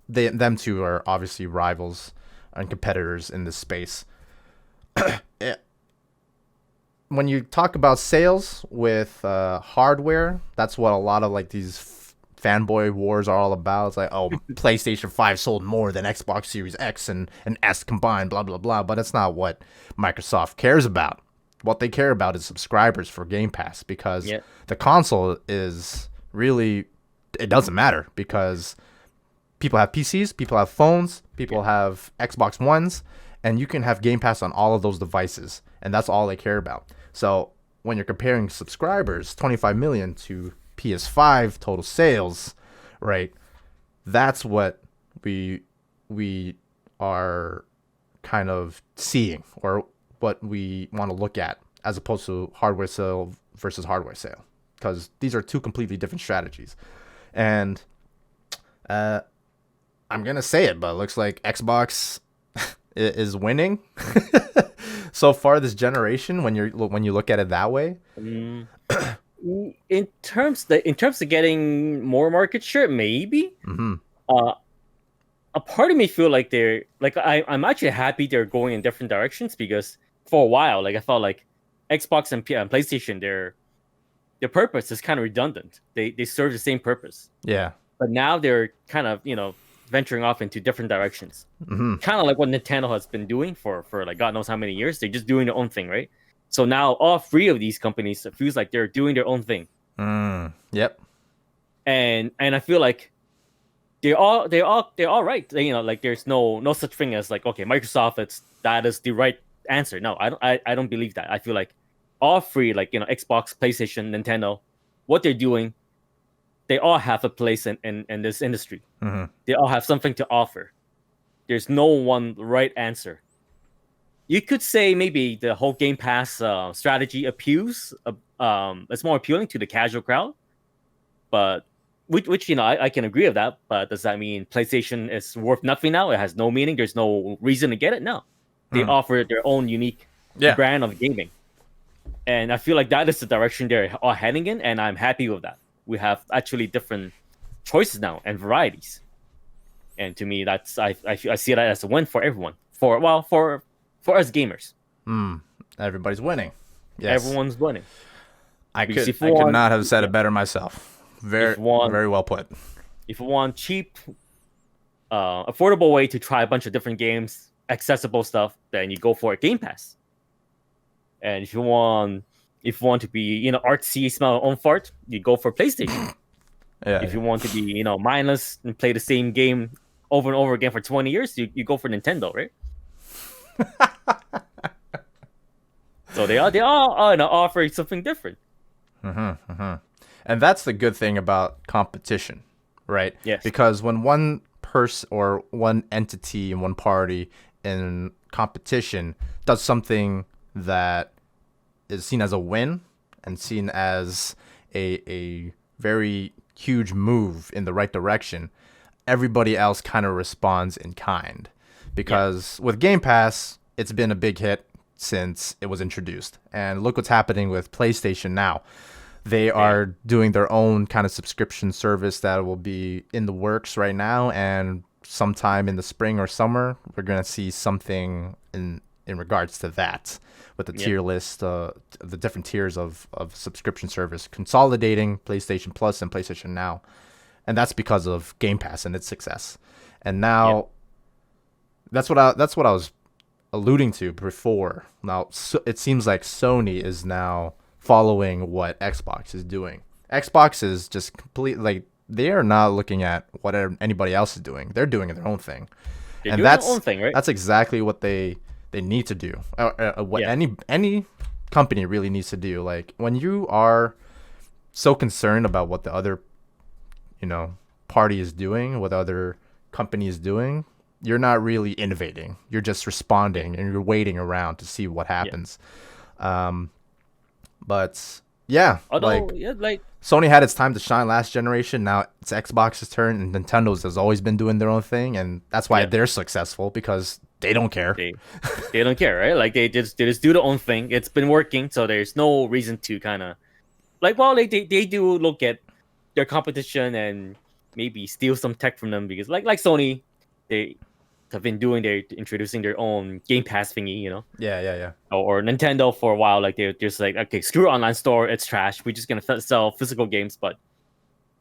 Speaker 1: them two are obviously rivals and competitors in this space. When you talk about sales with hardware, that's what a lot of like these fanboy wars are all about. It's like, oh, PlayStation 5 sold more than Xbox Series X and S combined, blah, blah, blah. But it's not what Microsoft cares about. What they care about is subscribers for Game Pass, because the console is really, it doesn't matter, because people have PCs, people have phones, people have Xbox Ones, and you can have Game Pass on all of those devices, and that's all they care about. So when you're comparing subscribers, 25 million, to PS5 total sales, right? That's what we are kind of seeing, or what we want to look at, as opposed to hardware sale versus hardware sale, because these are two completely different strategies. And I'm gonna say it, but it looks like Xbox is winning so far this generation, when you look at it that way.
Speaker 2: In terms of getting more market share, maybe. A part of me feel like they're like, I'm actually happy they're going in different directions, because for a while, like, I felt like Xbox and PlayStation, their purpose is kind of redundant. They serve the same purpose.
Speaker 1: Yeah.
Speaker 2: But now they're kind of venturing off into different directions. Kind of like what Nintendo has been doing for like God knows how many years. They're just doing their own thing, right? So now all three of these companies, it feels like they're doing their own thing.
Speaker 1: Yep.
Speaker 2: And I feel like they're all right. Like there's no such thing as like, okay, Microsoft, that is the right answer. No, I don't believe that. I feel like all three, like Xbox, PlayStation, Nintendo, what they're doing, they all have a place in this industry. They all have something to offer. There's no one right answer. You could say maybe the whole Game Pass strategy appeals. It's more appealing to the casual crowd, but which I can agree with that. But does that mean PlayStation is worth nothing now? It has no meaning. There's no reason to get it. No, they offer their own unique brand of gaming, and I feel like that is the direction they're all heading in, and I'm happy with that. We have actually different choices now and varieties, and to me, that's I see that as a win for everyone. For us gamers,
Speaker 1: Everybody's winning. Yes.
Speaker 2: everyone's winning.
Speaker 1: I could not have said it better myself. Very well put.
Speaker 2: If you want cheap, affordable way to try a bunch of different games, accessible stuff, then you go for a Game Pass. And if you want to be artsy, smell your own fart, you go for PlayStation. If you want to be mindless and play the same game over and over again for 20 years, you go for Nintendo, right? So they all offering something different.
Speaker 1: And that's the good thing about competition, right?
Speaker 2: Yes.
Speaker 1: Because when one person or one entity and one party in competition does something that is seen as a win and seen as a very huge move in the right direction, everybody else kind of responds in kind. Because with Game Pass, it's been a big hit since it was introduced. And look what's happening with PlayStation now. They are doing their own kind of subscription service that will be in the works right now, and sometime in the spring or summer, we're going to see something in regards to that with the tier list, the different tiers of subscription service, consolidating PlayStation Plus and PlayStation Now. And that's because of Game Pass and its success. And now that's what I was alluding to before. Now it seems like Sony is now following what Xbox is doing. Xbox is just completely like, they are not looking at what anybody else is doing. They're doing their own thing.
Speaker 2: They're doing their own thing, right?
Speaker 1: That's exactly what they need to do. What any company really needs to do. Like, when you are so concerned about what the other party is doing, what the other company is doing, you're not really innovating. You're just responding and you're waiting around to see what happens. But yeah, Sony had its time to shine last generation. Now it's Xbox's turn, and Nintendo's has always been doing their own thing, and that's why they're successful, because they don't care.
Speaker 2: They don't care, right? Like they just do their own thing. It's been working, so there's no reason to kind of they do look at their competition and maybe steal some tech from them, because like Sony, they have been introducing their own Game Pass thingy,
Speaker 1: Yeah.
Speaker 2: Or Nintendo for a while, like they're just like, okay, screw online store, it's trash. We're just gonna sell physical games. But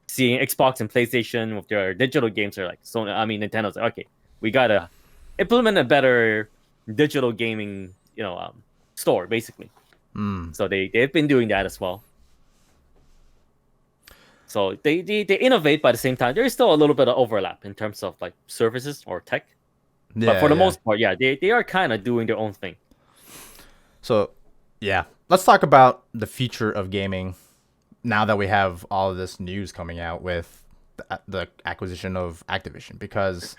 Speaker 2: seeing Xbox and PlayStation with their digital games are like, Nintendo's like, okay, we gotta implement a better digital gaming, store basically. So they've been doing that as well. So they innovate, but at the same time, there is still a little bit of overlap in terms of like services or tech. But for the most part, they are kind of doing their own thing.
Speaker 1: So, let's talk about the future of gaming now that we have all of this news coming out with the acquisition of Activision, because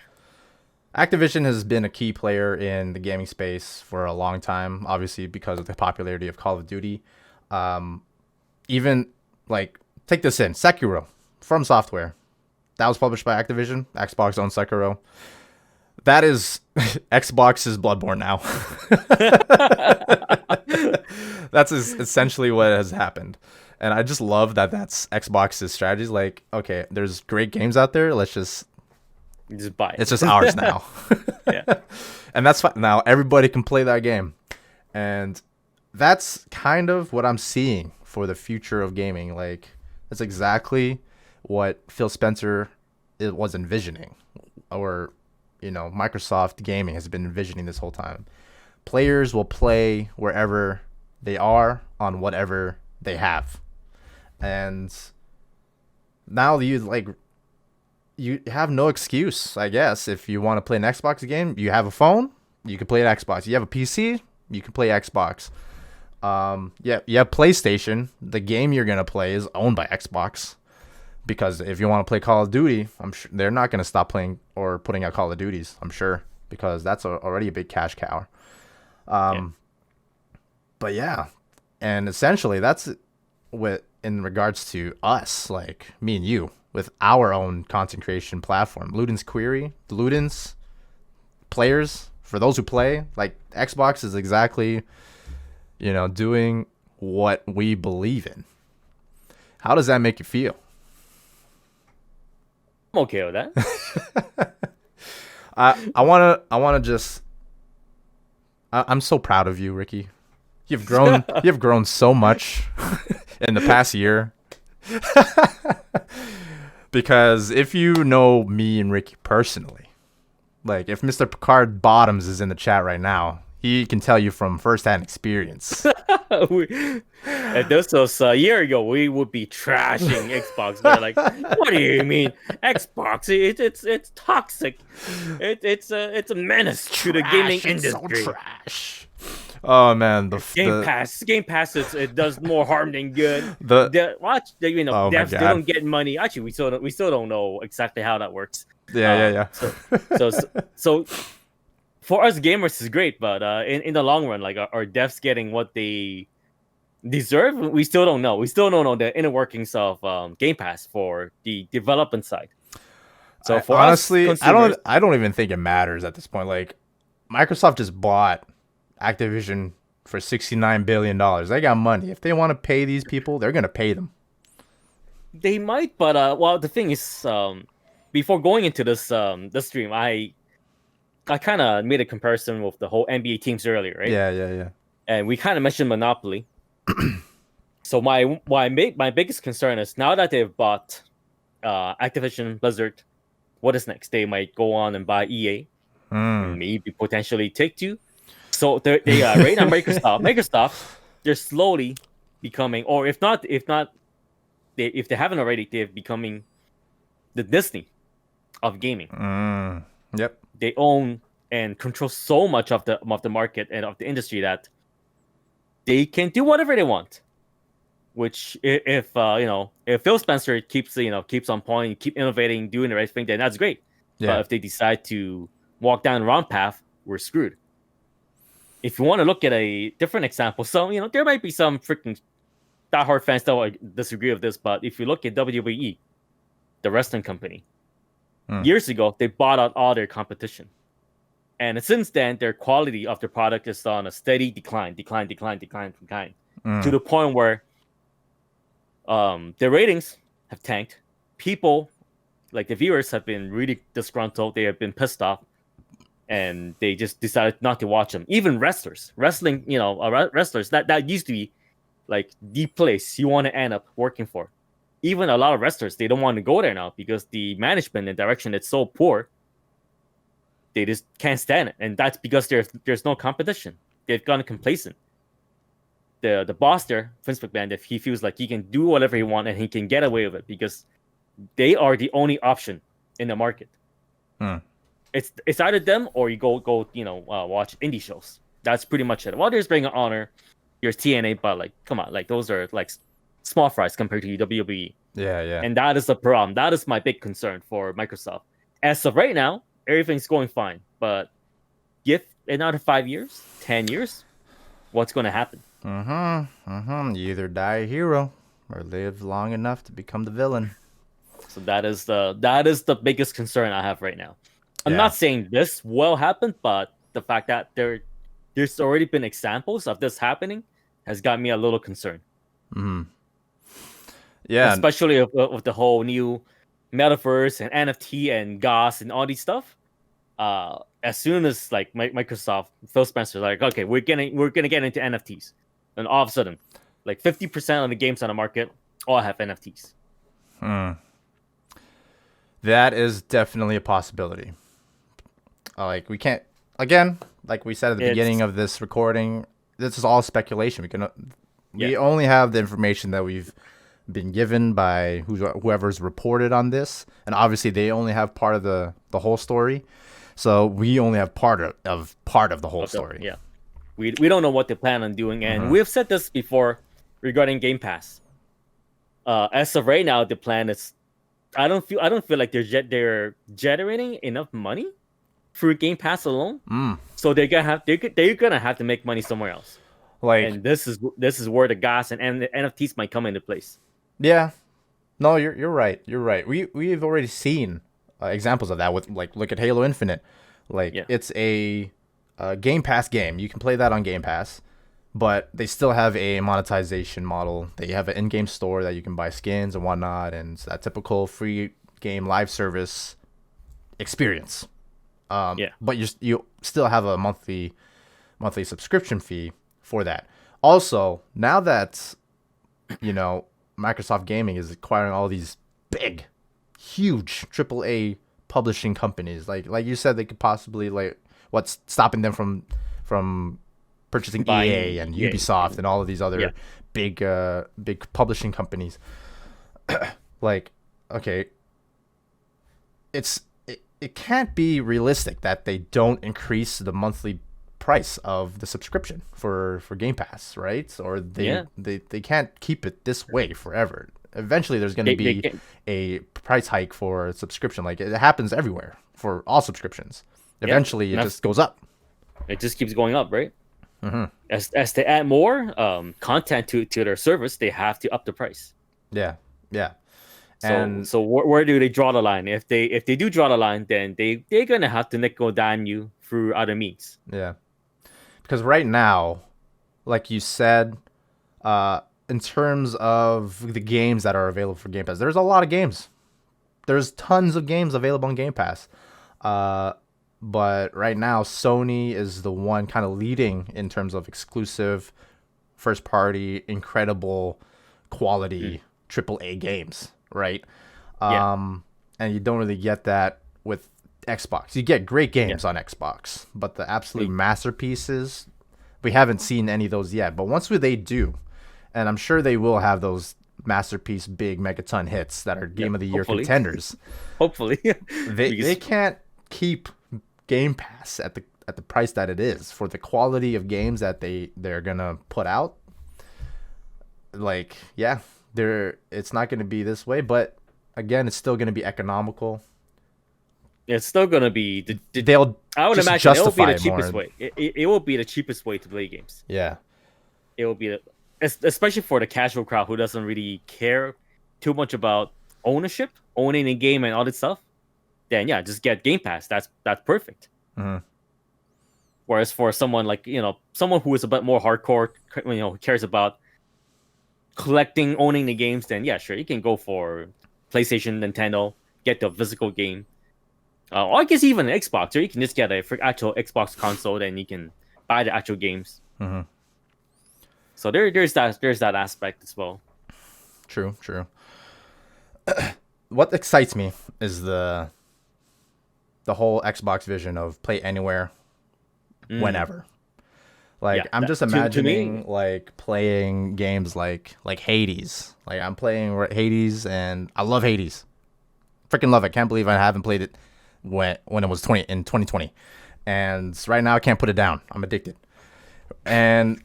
Speaker 1: Activision has been a key player in the gaming space for a long time, obviously because of the popularity of Call of Duty. Even, like, take this in, Sekiro, From Software. That was published by Activision. Xbox owns Sekiro. That is Xbox's Bloodborne now. That's essentially what has happened. And I just love that that's Xbox's strategy. Like, okay, there's great games out there. Let's just
Speaker 2: buy it.
Speaker 1: It's just ours now. And that's fine. Now everybody can play that game. And that's kind of what I'm seeing for the future of gaming. Like, that's exactly what Phil Spencer was envisioning, or Microsoft Gaming has been envisioning this whole time. Players will play wherever they are on whatever they have. And now you have no excuse, I guess. If you want to play an Xbox game, you have a phone, you can play an Xbox. You have a PC, you can play Xbox. Yeah, PlayStation. The game you're gonna play is owned by Xbox, because if you want to play Call of Duty, I'm sure they're not gonna stop playing or putting out Call of Duties. I'm sure, because that's already a big cash cow. But yeah, and essentially that's what in regards to us, like me and you, with our own content creation platform, Ludens Query, Ludens players. For those who play, like Xbox is exactly, doing what we believe in. How does that make you feel?
Speaker 2: I'm okay with that.
Speaker 1: I wanna just. I'm so proud of you, Ricky. You've grown. You've grown so much in the past year. Because if you know me and Ricky personally, like if Mr. Picard Bottoms is in the chat right now, he can tell you from firsthand experience.
Speaker 2: And this was a year ago. We would be trashing Xbox. They're like, "What do you mean Xbox? It's toxic. It's a menace to the gaming industry.
Speaker 1: So trash." Oh man,
Speaker 2: Game Pass it does more harm than good.
Speaker 1: Oh
Speaker 2: Devs they
Speaker 1: God.
Speaker 2: don't get money. Actually, we still don't know exactly how that works.
Speaker 1: Yeah.
Speaker 2: So for us gamers is great, but in the long run, like are devs getting what they deserve? We still don't know. We still don't know the inner workings of Game Pass for the development side. So for
Speaker 1: honestly,
Speaker 2: us, consumers,
Speaker 1: I don't even think it matters at this point. Like Microsoft just bought Activision for $69 billion. They got money. If they want to pay these people, they're gonna pay them.
Speaker 2: they might, but well, the thing is, before going into this stream, I kind of made a comparison with the whole NBA teams earlier, right?
Speaker 1: Yeah.
Speaker 2: And we kind of mentioned Monopoly. So my biggest concern is now that they've bought Activision Blizzard, what is next? They might go on and buy EA, maybe potentially Take-Two. So they right now Microsoft, they're slowly becoming, or if they haven't already, they're becoming the Disney of gaming.
Speaker 1: Yep.
Speaker 2: They own and control so much of the market and of the industry that they can do whatever they want. Which if Phil Spencer keeps on point, keep innovating, doing the right thing, then that's great.
Speaker 1: Yeah.
Speaker 2: But if they decide to walk down the wrong path, we're screwed. If you want to look at a different example, so there might be some freaking diehard fans that will disagree with this, but if you look at WWE, the wrestling company, years ago they bought out all their competition, and since then their quality of their product is on a steady decline, to the point where their ratings have tanked. People, like the viewers, have been really disgruntled. They have been pissed off, and they just decided not to watch them. Even wrestlers, wrestlers that used to be like the place you want to end up working for. Even a lot of wrestlers, they don't want to go there now because the management and direction is so poor. They just can't stand it, and that's because there's no competition. They've gotten complacent. The boss there, Vince McMahon, if he feels like he can do whatever he wants and he can get away with it because they are the only option in the market. It's either them or you go watch indie shows. That's pretty much it. Well, there's Ring of Honor, there's TNA, but like, come on, like those are like small fries compared to WWE.
Speaker 1: Yeah.
Speaker 2: And that is the problem. That is my big concern for Microsoft. As of right now, everything's going fine, but give another 5 years, 10 years, what's going to happen?
Speaker 1: You either die a hero or live long enough to become the villain.
Speaker 2: So that is the biggest concern I have right now. I'm not saying this will happen, but the fact that there's already been examples of this happening has got me a little concerned.
Speaker 1: Yeah,
Speaker 2: especially with the whole new metaverse and NFT and GOS and all these stuff. As soon as like Microsoft, Phil Spencer, like, okay, we're gonna get into NFTs, and all of a sudden, like 50% of the games on the market all have NFTs.
Speaker 1: That is definitely a possibility. Like we can't, again, like we said at the beginning of this recording, this is all speculation. We only have the information that we've been given by whoever's reported on this, and obviously they only have part of the whole story. So we only have part of the whole story.
Speaker 2: We don't know what they plan on doing, and we've said this before regarding Game Pass. As of right now, the plan is I don't feel like they're generating enough money through Game Pass alone. So they're gonna have to make money somewhere else.
Speaker 1: Like,
Speaker 2: And this is where the gas and the NFTs might come into place.
Speaker 1: yeah, no, you're right. You're right. We've already seen examples of that with, like, look at Halo Infinite. Like, it's a Game Pass game. You can play that on Game Pass, but they still have a monetization model. They have an in-game store that you can buy skins and whatnot, and it's that typical free game live service experience. But you still have a monthly subscription fee for that. Also, now that Microsoft Gaming is acquiring all these big, huge AAA publishing companies, like you said, they could possibly, like, what's stopping them from purchasing EA and Ubisoft and all of these other big publishing companies. Like, okay, it can't be realistic that they don't increase the monthly price of the subscription for Game Pass, right? Or they can't keep it this way forever. Eventually there's going to be a price hike for a subscription. Like, it happens everywhere for all subscriptions. Eventually it just goes up.
Speaker 2: It just keeps going up, right? As they add more content to their service, they have to up the price.
Speaker 1: Yeah.
Speaker 2: So where do they draw the line? If they do draw the line, then they're gonna have to nickel dime you through other means.
Speaker 1: Yeah, because right now, like you said, in terms of the games that are available for Game Pass, there's a lot of games. There's tons of games available on Game Pass. But right now, Sony is the one kind of leading in terms of exclusive, first party, incredible quality AAA games, right? And you don't really get that with Xbox. You get great games on Xbox, but the absolute masterpieces, we haven't seen any of those yet. But once they do, and I'm sure they will have those masterpiece big megaton hits that are Game of the Year contenders.
Speaker 2: Hopefully.
Speaker 1: They can't keep Game Pass at the price that it is for the quality of games that they're gonna put out. Like, it's not gonna be this way, but again, it's still gonna be economical.
Speaker 2: It's still gonna be I would imagine it will be the cheapest way. It will be the cheapest way to play games.
Speaker 1: Yeah,
Speaker 2: it will be, especially for the casual crowd who doesn't really care too much about owning a game and all that stuff. Then just get Game Pass. That's perfect. Whereas for someone like someone who is a bit more hardcore, cares about collecting, owning the games, then sure, you can go for PlayStation, Nintendo, get the physical game. Or I guess even an Xbox, or you can just get a actual Xbox console, then you can buy the actual games. So there's that aspect as well.
Speaker 1: True. What excites me is the whole Xbox vision of play anywhere, whenever. Like, I'm just imagining like playing games like Hades. Like, I'm playing Hades, and I love Hades. Freaking love it. Can't believe I haven't played it when it was in 2020. And right now I can't put it down. I'm addicted. And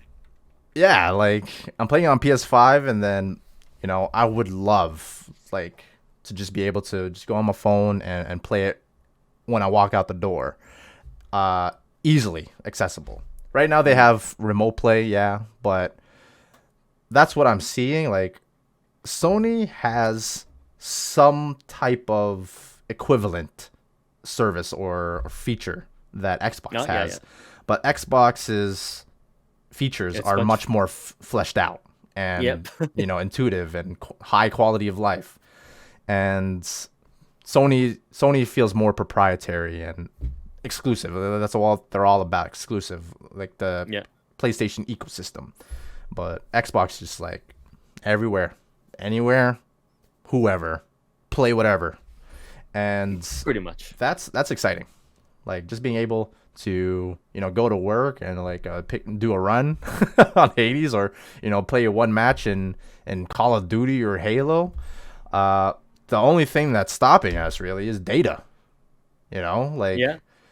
Speaker 1: like, I'm playing on PS5, and then I would love, like, to just be able to just go on my phone and play it when I walk out the door. Easily accessible. Right now they have remote play, but that's what I'm seeing. Like, Sony has some type of equivalent service or feature that Xbox has. But Xbox's features are much more fleshed out and intuitive and high quality of life. And Sony feels more proprietary and exclusive. That's all they're all about, exclusive, like the PlayStation ecosystem. But Xbox is just like everywhere, anywhere, whoever, play whatever. And
Speaker 2: pretty much
Speaker 1: that's exciting. Like, just being able to go to work and like do a run on Hades, or play one match in Call of Duty or Halo. The only thing that's stopping us really is data.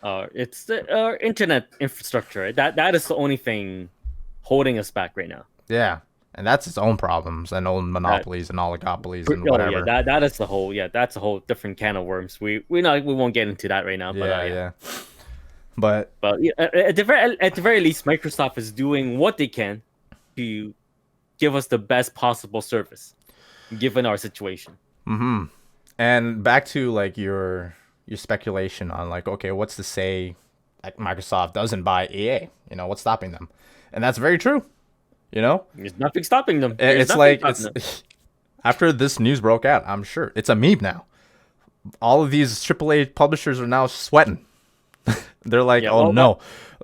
Speaker 2: It's the internet infrastructure. Right? That is the only thing holding us back right now.
Speaker 1: Yeah, and that's its own problems and own
Speaker 2: That
Speaker 1: monopolies and oligopolies and
Speaker 2: Oh yeah,
Speaker 1: whatever.
Speaker 2: that is the whole that's a whole different can of worms. We won't get into that right now, but
Speaker 1: Yeah,
Speaker 2: yeah.
Speaker 1: yeah. But
Speaker 2: Yeah, at the very least, Microsoft is doing what they can to give us the best possible service, given our situation.
Speaker 1: and back to like your speculation on like, okay, what's to say like Microsoft doesn't buy EA? You know, what's stopping them? And that's very true. You know,
Speaker 2: There's nothing stopping them.
Speaker 1: it's like it's after this news broke out, I'm sure it's a meme now. All of these AAA publishers are now sweating. They're like,
Speaker 2: Yeah,
Speaker 1: oh
Speaker 2: well,
Speaker 1: no,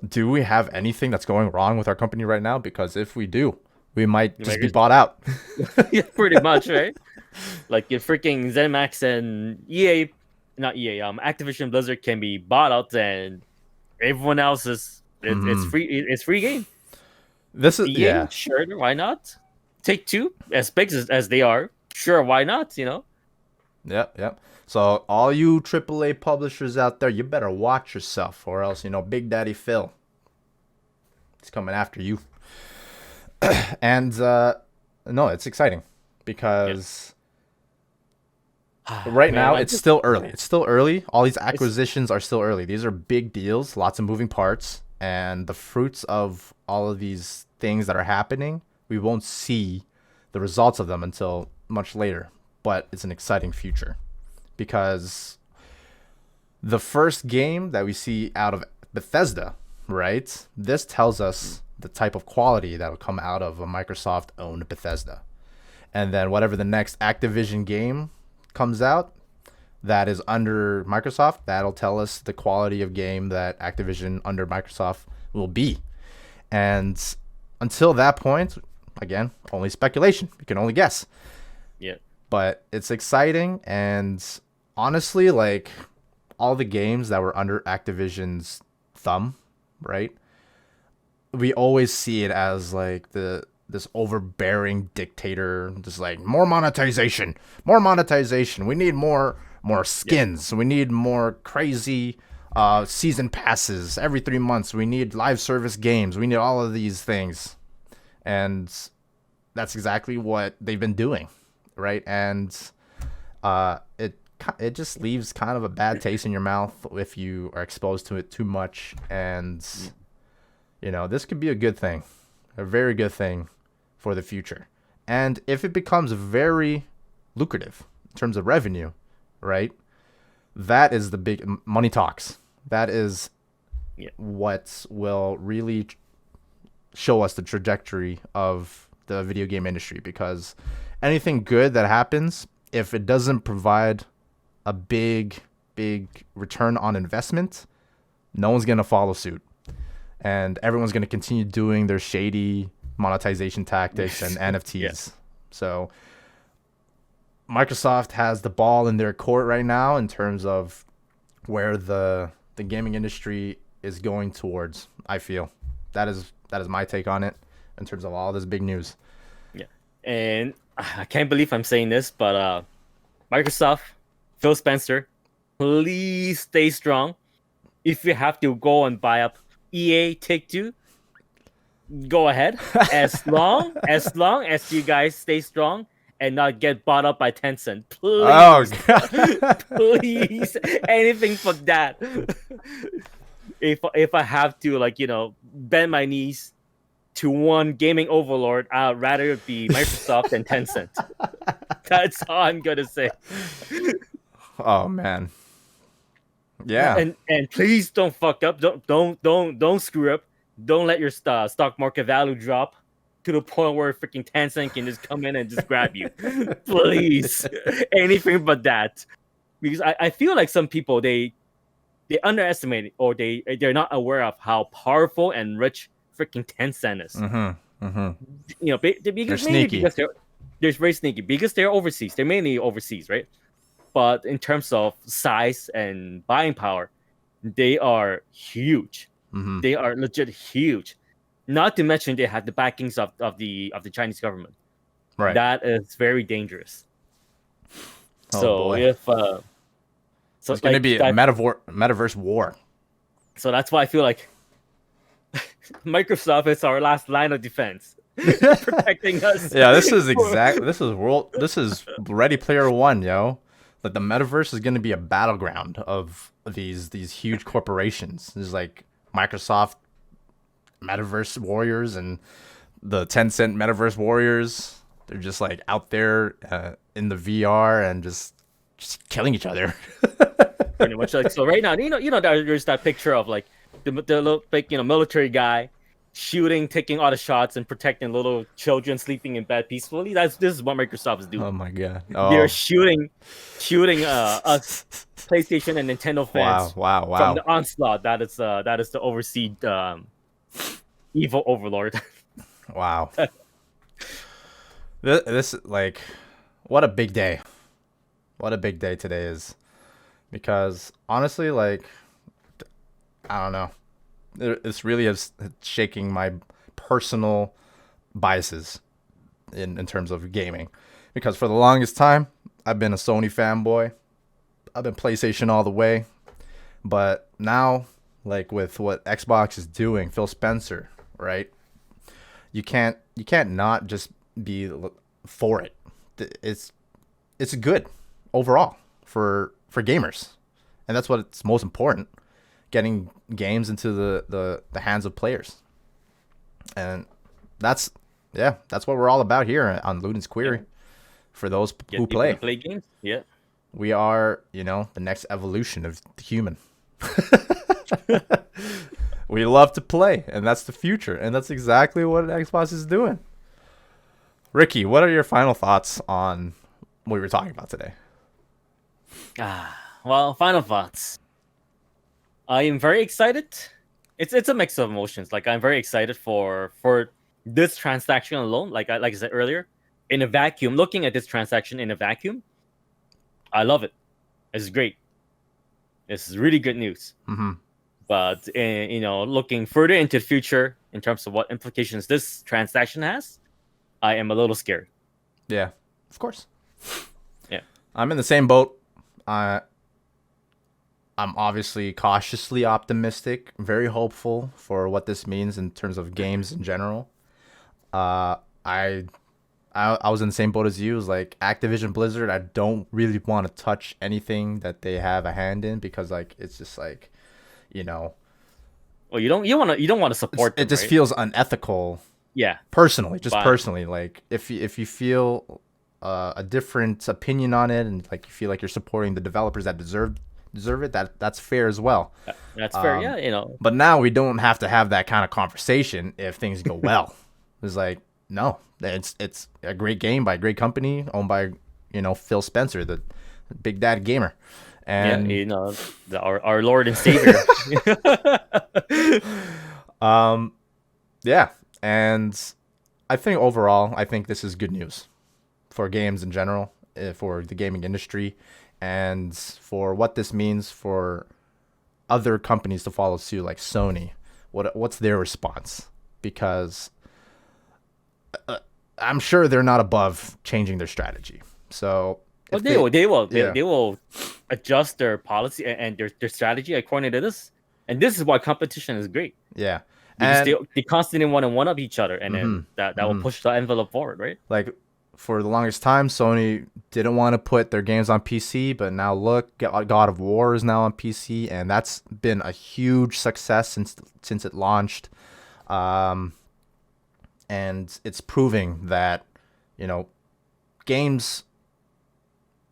Speaker 1: do we have anything that's going wrong with our company right now? Because if we do, we might just be bought out.
Speaker 2: yeah, pretty much, right? Like if freaking ZeniMax and EA, not EA, Activision Blizzard can be bought out, and everyone else is it's free. It's free game.
Speaker 1: This is
Speaker 2: EA, sure, why not? Take-Two, as big as they are, sure, why not? You know.
Speaker 1: Yep. So all you AAA publishers out there, you better watch yourself, or else Big Daddy Phil is coming after you. And no, it's exciting because right now it's still early. It's still early. All these acquisitions are still early. These are big deals, lots of moving parts, and the fruits of all of these things that are happening, we won't see the results of them until much later. But it's an exciting future because the first game that we see out of Bethesda, right? This tells us the type of quality that will come out of a Microsoft-owned Bethesda. And then whatever the next Activision game comes out that is under Microsoft, that'll tell us the quality of game that Activision under Microsoft will be. And until that point, again, only speculation. We can only guess.
Speaker 2: Yeah.
Speaker 1: But it's exciting, and honestly, like all the games that were under Activision's thumb, right? We always see it as like this overbearing dictator, just like more monetization. We need more skins. We need more crazy season passes every 3 months. We need live service games. We need all of these things, and that's exactly what they've been doing. Right, and it just leaves kind of a bad taste in your mouth if you are exposed to it too much. And this could be a good thing, a very good thing for the future. And if it becomes very lucrative in terms of revenue, right, that is the big money talks. That is what will really show us the trajectory of the video game industry, because anything good that happens, if it doesn't provide a big return on investment, no one's going to follow suit. And everyone's going to continue doing their shady monetization tactics and NFTs. Yeah. So Microsoft has the ball in their court right now in terms of where the gaming industry is going towards, I feel. That is my take on it in terms of all this big news.
Speaker 2: Yeah. And I can't believe I'm saying this, but Microsoft, Phil Spencer, please stay strong. If you have to go and buy up EA, Take-Two, go ahead. As long as you guys stay strong and not get bought up by Tencent, please. Oh, God. Please, anything for that. If I have to bend my knees to one gaming overlord, I'd rather it be Microsoft than Tencent. That's all I'm gonna say.
Speaker 1: Oh man. Yeah.
Speaker 2: And please don't fuck up. Don't screw up. Don't let your stock market value drop to the point where freaking Tencent can just come in and just grab you. Please. Anything but that. Because I feel like some people they underestimate or they're not aware of how powerful and rich freaking Tencent is.
Speaker 1: They're sneaky.
Speaker 2: Because they're very sneaky because they're overseas. They're mainly overseas, right? But in terms of size and buying power, they are huge. They are legit huge. Not to mention they have the backings of the Chinese government. Right. That is very dangerous.
Speaker 1: Oh, so boy.
Speaker 2: If
Speaker 1: it's going to be a metaverse war.
Speaker 2: So that's why I feel like Microsoft is our last line of defense, protecting us.
Speaker 1: Yeah, this is Ready Player One, yo. Like the metaverse is gonna be a battleground of these huge corporations. There's like Microsoft Metaverse Warriors and the Tencent Metaverse Warriors. They're just like out there in the VR and just killing each other.
Speaker 2: Pretty much. Like, so right now, there's that picture of like the little, like, military guy shooting, taking all the shots, and protecting little children sleeping in bed peacefully. This is what Microsoft is doing.
Speaker 1: Oh my god!
Speaker 2: They're shooting us PlayStation and Nintendo fans
Speaker 1: Wow!
Speaker 2: from the onslaught that is the overseas evil overlord.
Speaker 1: Wow. This like, what a big day. What a big day today is. Because honestly, like, I don't know. This really is shaking my personal biases in terms of gaming. Because for the longest time, I've been a Sony fanboy. I've been PlayStation all the way. But now, like with what Xbox is doing, Phil Spencer, right? You can't not just be for it. It's good overall for gamers, and that's what's most important: getting games into the hands of players. And that's what we're all about here on Ludens Query. For those who play
Speaker 2: games, yeah,
Speaker 1: we are the next evolution of the human. We love to play, and that's the future, and that's exactly what Xbox is doing. Ricky, what are your final thoughts on what we were talking about today?
Speaker 2: Well, final thoughts. I am very excited. It's a mix of emotions. Like, I'm very excited for this transaction alone. Like I said earlier, in a vacuum, looking at this transaction in a vacuum, I love it. It's great. This is really good news.
Speaker 1: Mm-hmm.
Speaker 2: But looking further into the future in terms of what implications this transaction has, I am a little scared.
Speaker 1: Yeah, of course.
Speaker 2: Yeah,
Speaker 1: I'm in the same boat. I'm obviously cautiously optimistic, very hopeful for what this means in terms of games in general. I was in the same boat as you. It was like Activision Blizzard. I don't really want to touch anything that they have a hand in, because like it's just like,
Speaker 2: Well, you don't want to support them,
Speaker 1: it just
Speaker 2: right?
Speaker 1: feels unethical.
Speaker 2: Yeah.
Speaker 1: Personally, like if you feel a different opinion on it, and like you feel like you're supporting the developers that deserve it, that's fair as well.
Speaker 2: That's fair, yeah,
Speaker 1: But now we don't have to have that kind of conversation if things go well. It's like, no, it's a great game by a great company owned by Phil Spencer, the big dad gamer, and
Speaker 2: our Lord and Savior.
Speaker 1: Yeah, and I think overall, this is good news for games in general, for the gaming industry, and for what this means for other companies to follow suit, like Sony. What's their response? Because I'm sure they're not above changing their strategy. So
Speaker 2: they will adjust their policy and their strategy according to this. And this is why competition is great.
Speaker 1: Yeah.
Speaker 2: Because
Speaker 1: And
Speaker 2: they constantly want to one up each other, and then that will push the envelope forward, right?
Speaker 1: like for the longest time, Sony didn't want to put their games on PC, but now look, God of War is now on PC, and that's been a huge success since it launched. And it's proving that games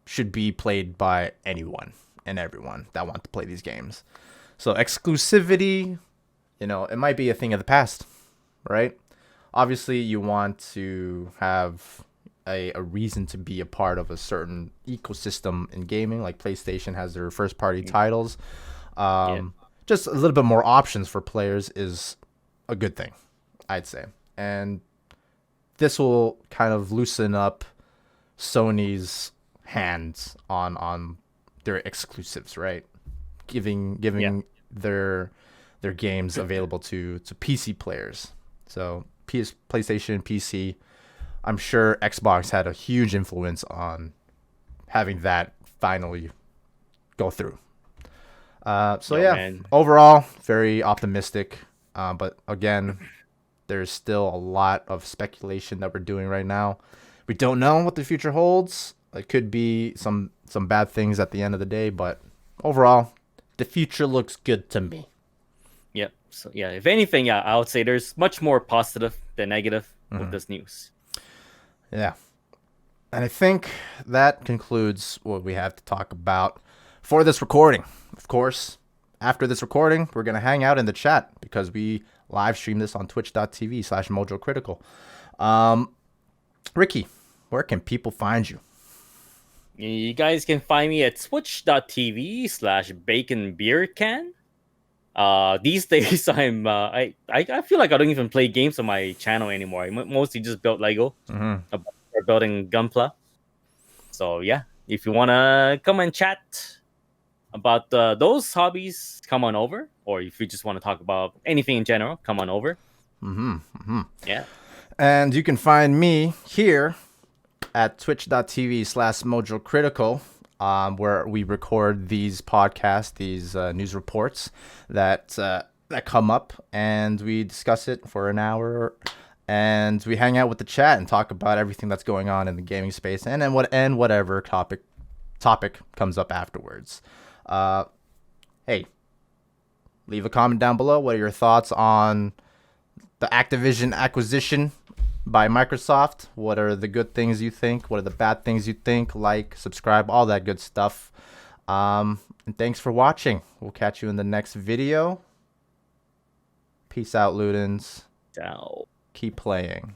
Speaker 1: should be played by anyone and everyone that want to play these games. So exclusivity, it might be a thing of the past, right? Obviously, you want to have a reason to be a part of a certain ecosystem in gaming, like PlayStation has their first-party titles. Just a little bit more options for players is a good thing, I'd say. And this will kind of loosen up Sony's hands on their exclusives, right? Giving their games available to PC players. So PlayStation, PC. I'm sure Xbox had a huge influence on having that finally go through. So
Speaker 2: Yo,
Speaker 1: yeah,
Speaker 2: man.
Speaker 1: overall, very optimistic. But again, there's still a lot of speculation that we're doing right now. We don't know what the future holds. It could be some bad things at the end of the day, but overall, the future looks good to me.
Speaker 2: Yep. So yeah, if anything, yeah, I would say there's much more positive than negative with this news.
Speaker 1: Yeah. And I think that concludes what we have to talk about for this recording. Of course, after this recording, we're going to hang out in the chat because we live stream this on twitch.tv/MojoCritical. Ricky, where can people find you?
Speaker 2: You guys can find me at twitch.tv/BaconBeercan. These days I feel like I don't even play games on my channel anymore. I mostly just build Lego or building Gunpla. So yeah, if you wanna come and chat about those hobbies, come on over. Or if you just want to talk about anything in general, come on over. Yeah.
Speaker 1: And you can find me here at twitch.tv/MojoCritical, where we record these podcasts, these news reports that come up, and we discuss it for an hour, and we hang out with the chat and talk about everything that's going on in the gaming space, and then whatever topic comes up afterwards. Hey, leave a comment down below. What are your thoughts on the Activision acquisition by Microsoft? What are the good things you think? What are the bad things you think? Like, subscribe, all that good stuff. And thanks for watching. We'll catch you in the next video. Peace out, Ludens.
Speaker 2: Ciao.
Speaker 1: Keep playing.